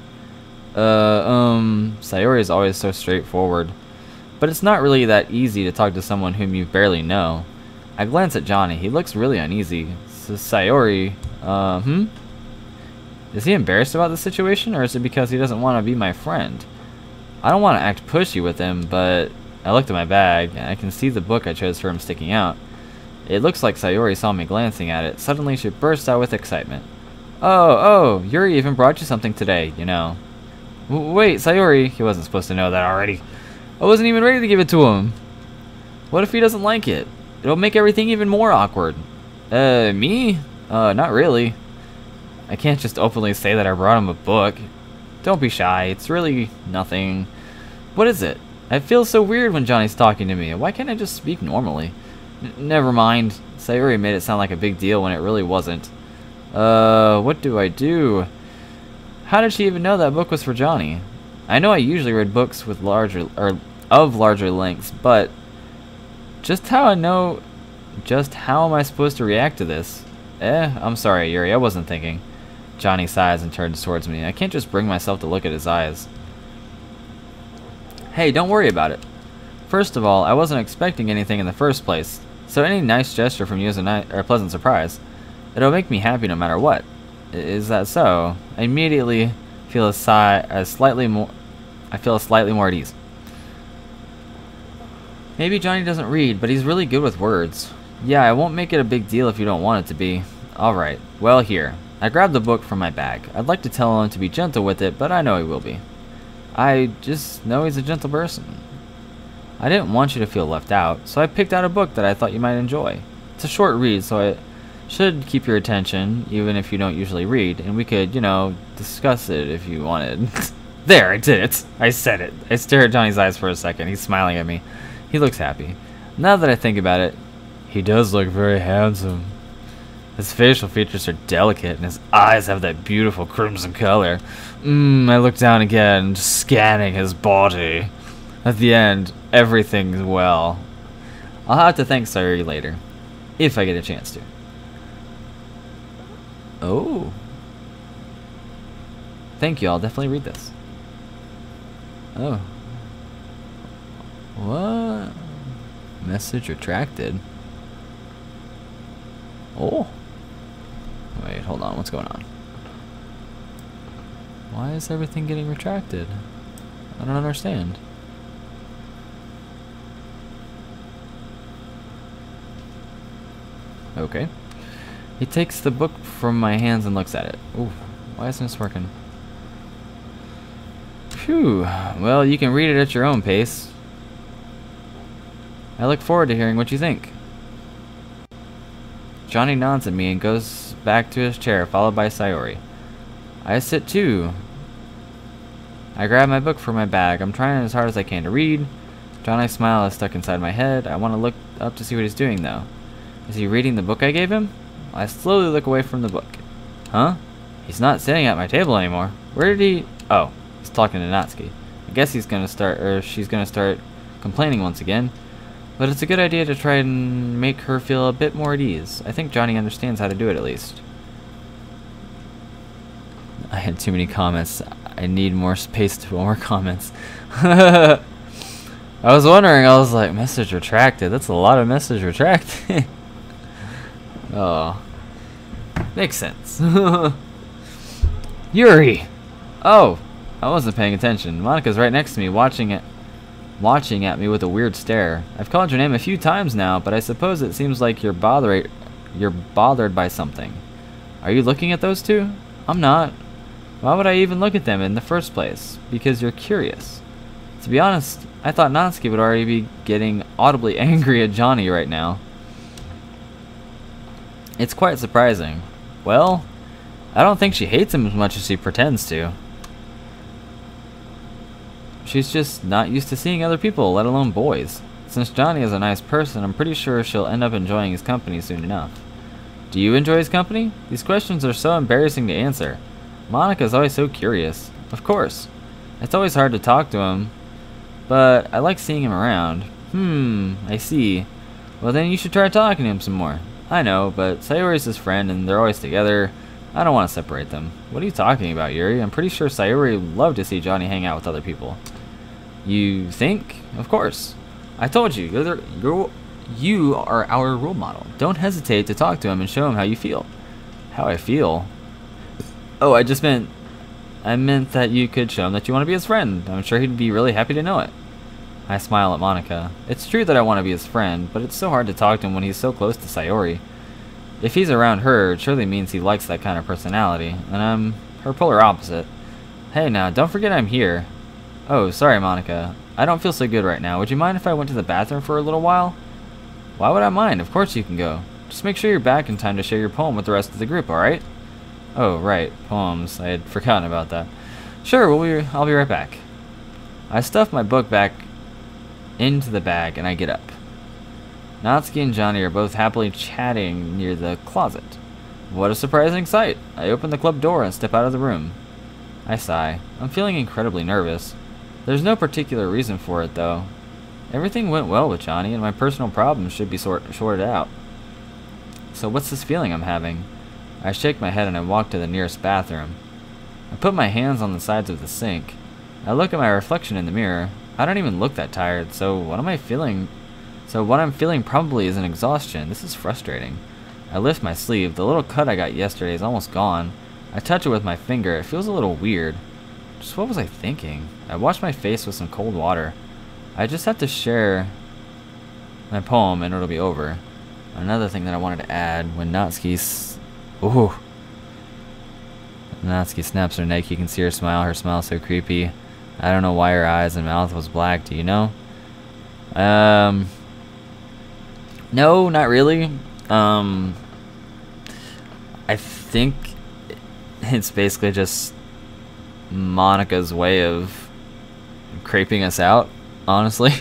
Speaker 1: Sayori is always so straightforward. But it's not really that easy to talk to someone whom you barely know. I glance at Jonny. He looks really uneasy. So Sayori, is he embarrassed about the situation, or is it because he doesn't want to be my friend? I don't want to act pushy with him, but I looked at my bag, and I can see the book I chose for him sticking out. It looks like Sayori saw me glancing at it. Suddenly she bursts out with excitement. Oh, Yuri even brought you something today, you know. Wait, Sayori, he wasn't supposed to know that already. I wasn't even ready to give it to him. What if he doesn't like it? It'll make everything even more awkward. Me? Not really. I can't just openly say that I brought him a book. Don't be shy, it's really nothing. What is it? I feel so weird when Jonny's talking to me. Why can't I just speak normally? Never mind. Sayori made it sound like a big deal when it really wasn't. What do I do? How did she even know that book was for Jonny? I know I usually read books with larger lengths, but just how am I supposed to react to this? I'm sorry, Yuri, I wasn't thinking. Jonny sighs and turns towards me. I can't just bring myself to look at his eyes. Hey, don't worry about it. First of all, I wasn't expecting anything in the first place, so any nice gesture from you is a pleasant surprise. It'll make me happy no matter what. Is that so? I immediately feel slightly more at ease. Maybe Jonny doesn't read, but he's really good with words. Yeah, I won't make it a big deal if you don't want it to be. Alright, well here. I grabbed the book from my bag. I'd like to tell him to be gentle with it, but I know he will be. I just know he's a gentle person. I didn't want you to feel left out, so I picked out a book that I thought you might enjoy. It's a short read, so it should keep your attention, even if you don't usually read, and we could, you know, discuss it if you wanted. There, I did it. I said it. I stare at Johnny's eyes for a second. He's smiling at me. He looks happy. Now that I think about it, he does look very handsome. His facial features are delicate, and his eyes have that beautiful crimson color. I look down again, scanning his body. At the end, everything's well. I'll have to thank Sayuri later, if I get a chance to. Oh. Thank you, I'll definitely read this. Oh. What? Message retracted. Oh. Wait, hold on, what's going on? Why is everything getting retracted? I don't understand. Okay. He takes the book from my hands and looks at it. Ooh, why isn't this working? Phew. Well, you can read it at your own pace. I look forward to hearing what you think. Jonny nods at me and goes back to his chair, followed by Sayuri. I sit too. I grab my book from my bag. I'm trying as hard as I can to read. Jonny's smile is stuck inside my head. I want to look up to see what he's doing, though. Is he reading the book I gave him? I slowly look away from the book. Huh? He's not sitting at my table anymore. Where did he... Oh, he's talking to Natsuki. I guess he's gonna start, or she's gonna start complaining once again. But it's a good idea to try and make her feel a bit more at ease. I think Jonny understands how to do it, at least. I had too many comments. I need more space to more comments. I was wondering, I was like, message retracted. That's a lot of message retracted. Oh. Makes sense. Yuri! Oh, I wasn't paying attention. Monika's right next to me, watching at me with a weird stare. I've called your name a few times now, but I suppose it seems like you're bothered by something. Are you looking at those two? I'm not. Why would I even look at them in the first place? Because you're curious. To be honest, I thought Natsuki would already be getting audibly angry at Jonny right now. It's quite surprising. Well, I don't think she hates him as much as she pretends to. She's just not used to seeing other people, let alone boys. Since Jonny is a nice person, I'm pretty sure she'll end up enjoying his company soon enough. Do you enjoy his company? These questions are so embarrassing to answer. Monika's always so curious. Of course. It's always hard to talk to him, but I like seeing him around. I see. Well, then you should try talking to him some more. I know, but Sayuri's his friend and they're always together. I don't want to separate them. What are you talking about, Yuri? I'm pretty sure Sayuri would love to see Jonny hang out with other people. You think? Of course. I told you, you are our role model. Don't hesitate to talk to him and show him how you feel. How I feel? Oh, I meant that you could show him that you want to be his friend. I'm sure he'd be really happy to know it. I smile at Monika. It's true that I want to be his friend, but it's so hard to talk to him when he's so close to Sayuri. If he's around her, it surely means he likes that kind of personality, and I'm her polar opposite. Hey now, don't forget I'm here. Oh, sorry Monika. I don't feel so good right now. Would you mind if I went to the bathroom for a little while? Why would I mind? Of course you can go. Just make sure you're back in time to share your poem with the rest of the group, alright? Oh, right. Poems. I had forgotten about that. Sure, I'll be right back. I stuff my book back into the bag and I get up. Natsuki and Jonny are both happily chatting near the closet. What a surprising sight! I open the club door and step out of the room. I sigh. I'm feeling incredibly nervous. There's no particular reason for it, though. Everything went well with Jonny, and my personal problems should be sorted out. So what's this feeling I'm having? I shake my head and I walk to the nearest bathroom. I put my hands on the sides of the sink. I look at my reflection in the mirror. I don't even look that tired, so what I'm feeling probably is an exhaustion. This is frustrating. I lift my sleeve. The little cut I got yesterday is almost gone. I touch it with my finger. It feels a little weird. Just what was I thinking? I wash my face with some cold water. I just have to share my poem and it'll be over. Another thing that I wanted to add, when Natsuki Natsuki snaps her neck, you can see her smile. Her smile's so creepy. I don't know why her eyes and mouth was black. Do you know? No, not really. I think it's basically just Monika's way of creeping us out, honestly.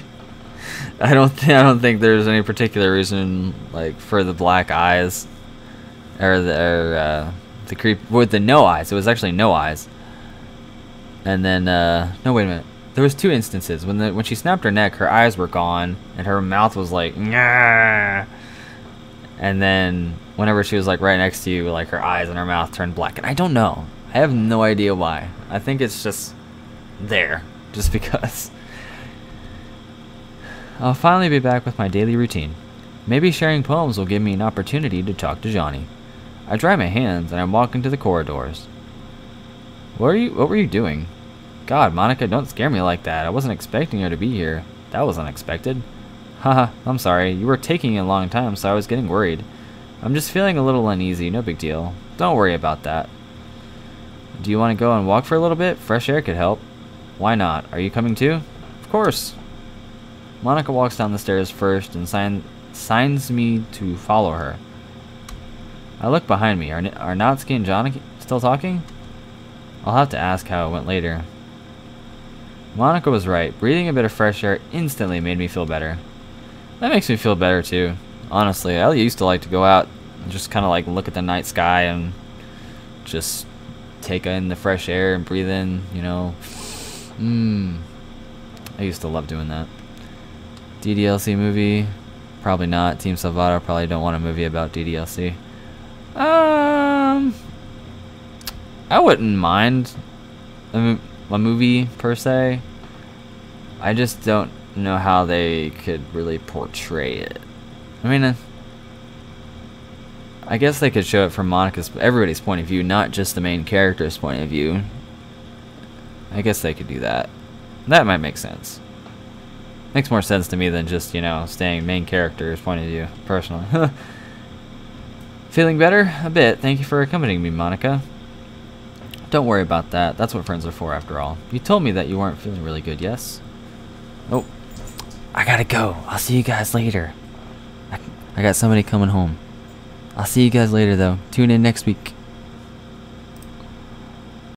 Speaker 1: I don't think there's any particular reason like for the black eyes or the creep with the no eyes. It was actually no eyes. And then no, wait a minute. There was two instances when she snapped her neck, her eyes were gone and her mouth was like Nyah! And then whenever she was like right next to you, like her eyes and her mouth turned black. And I don't know. I have no idea why. I think it's just there, just because. I'll finally be back with my daily routine. Maybe sharing poems will give me an opportunity to talk to Jonny. I dry my hands and I walk into the corridors. What were you doing? God, Monika, don't scare me like that. I wasn't expecting her to be here. That was unexpected. Haha, I'm sorry. You were taking a long time, so I was getting worried. I'm just feeling a little uneasy, no big deal. Don't worry about that. Do you want to go and walk for a little bit? Fresh air could help. Why not? Are you coming too? Of course. Monika walks down the stairs first and signs me to follow her. I look behind me. Are Natsuki and Jonny still talking? I'll have to ask how it went later. Monika was right. Breathing a bit of fresh air instantly made me feel better. That makes me feel better too. Honestly, I used to like to go out and just kind of like look at the night sky and just take in the fresh air and breathe in, you know. I used to love doing that. DDLC movie? Probably not. Team Salvato probably don't want a movie about DDLC. I wouldn't mind a movie per se. I just don't know how they could really portray it. I mean, I guess they could show it from everybody's point of view, not just the main character's point of view. I guess they could do that. That might make sense. Makes more sense to me than just, you know, staying main character's point of view, personally. Feeling better? A bit. Thank you for accompanying me, Monika. Don't worry about that. That's what friends are for, after all. You told me that you weren't feeling really good, yes? Oh. I gotta go. I'll see you guys later. I got somebody coming home. I'll see you guys later, though. Tune in next week.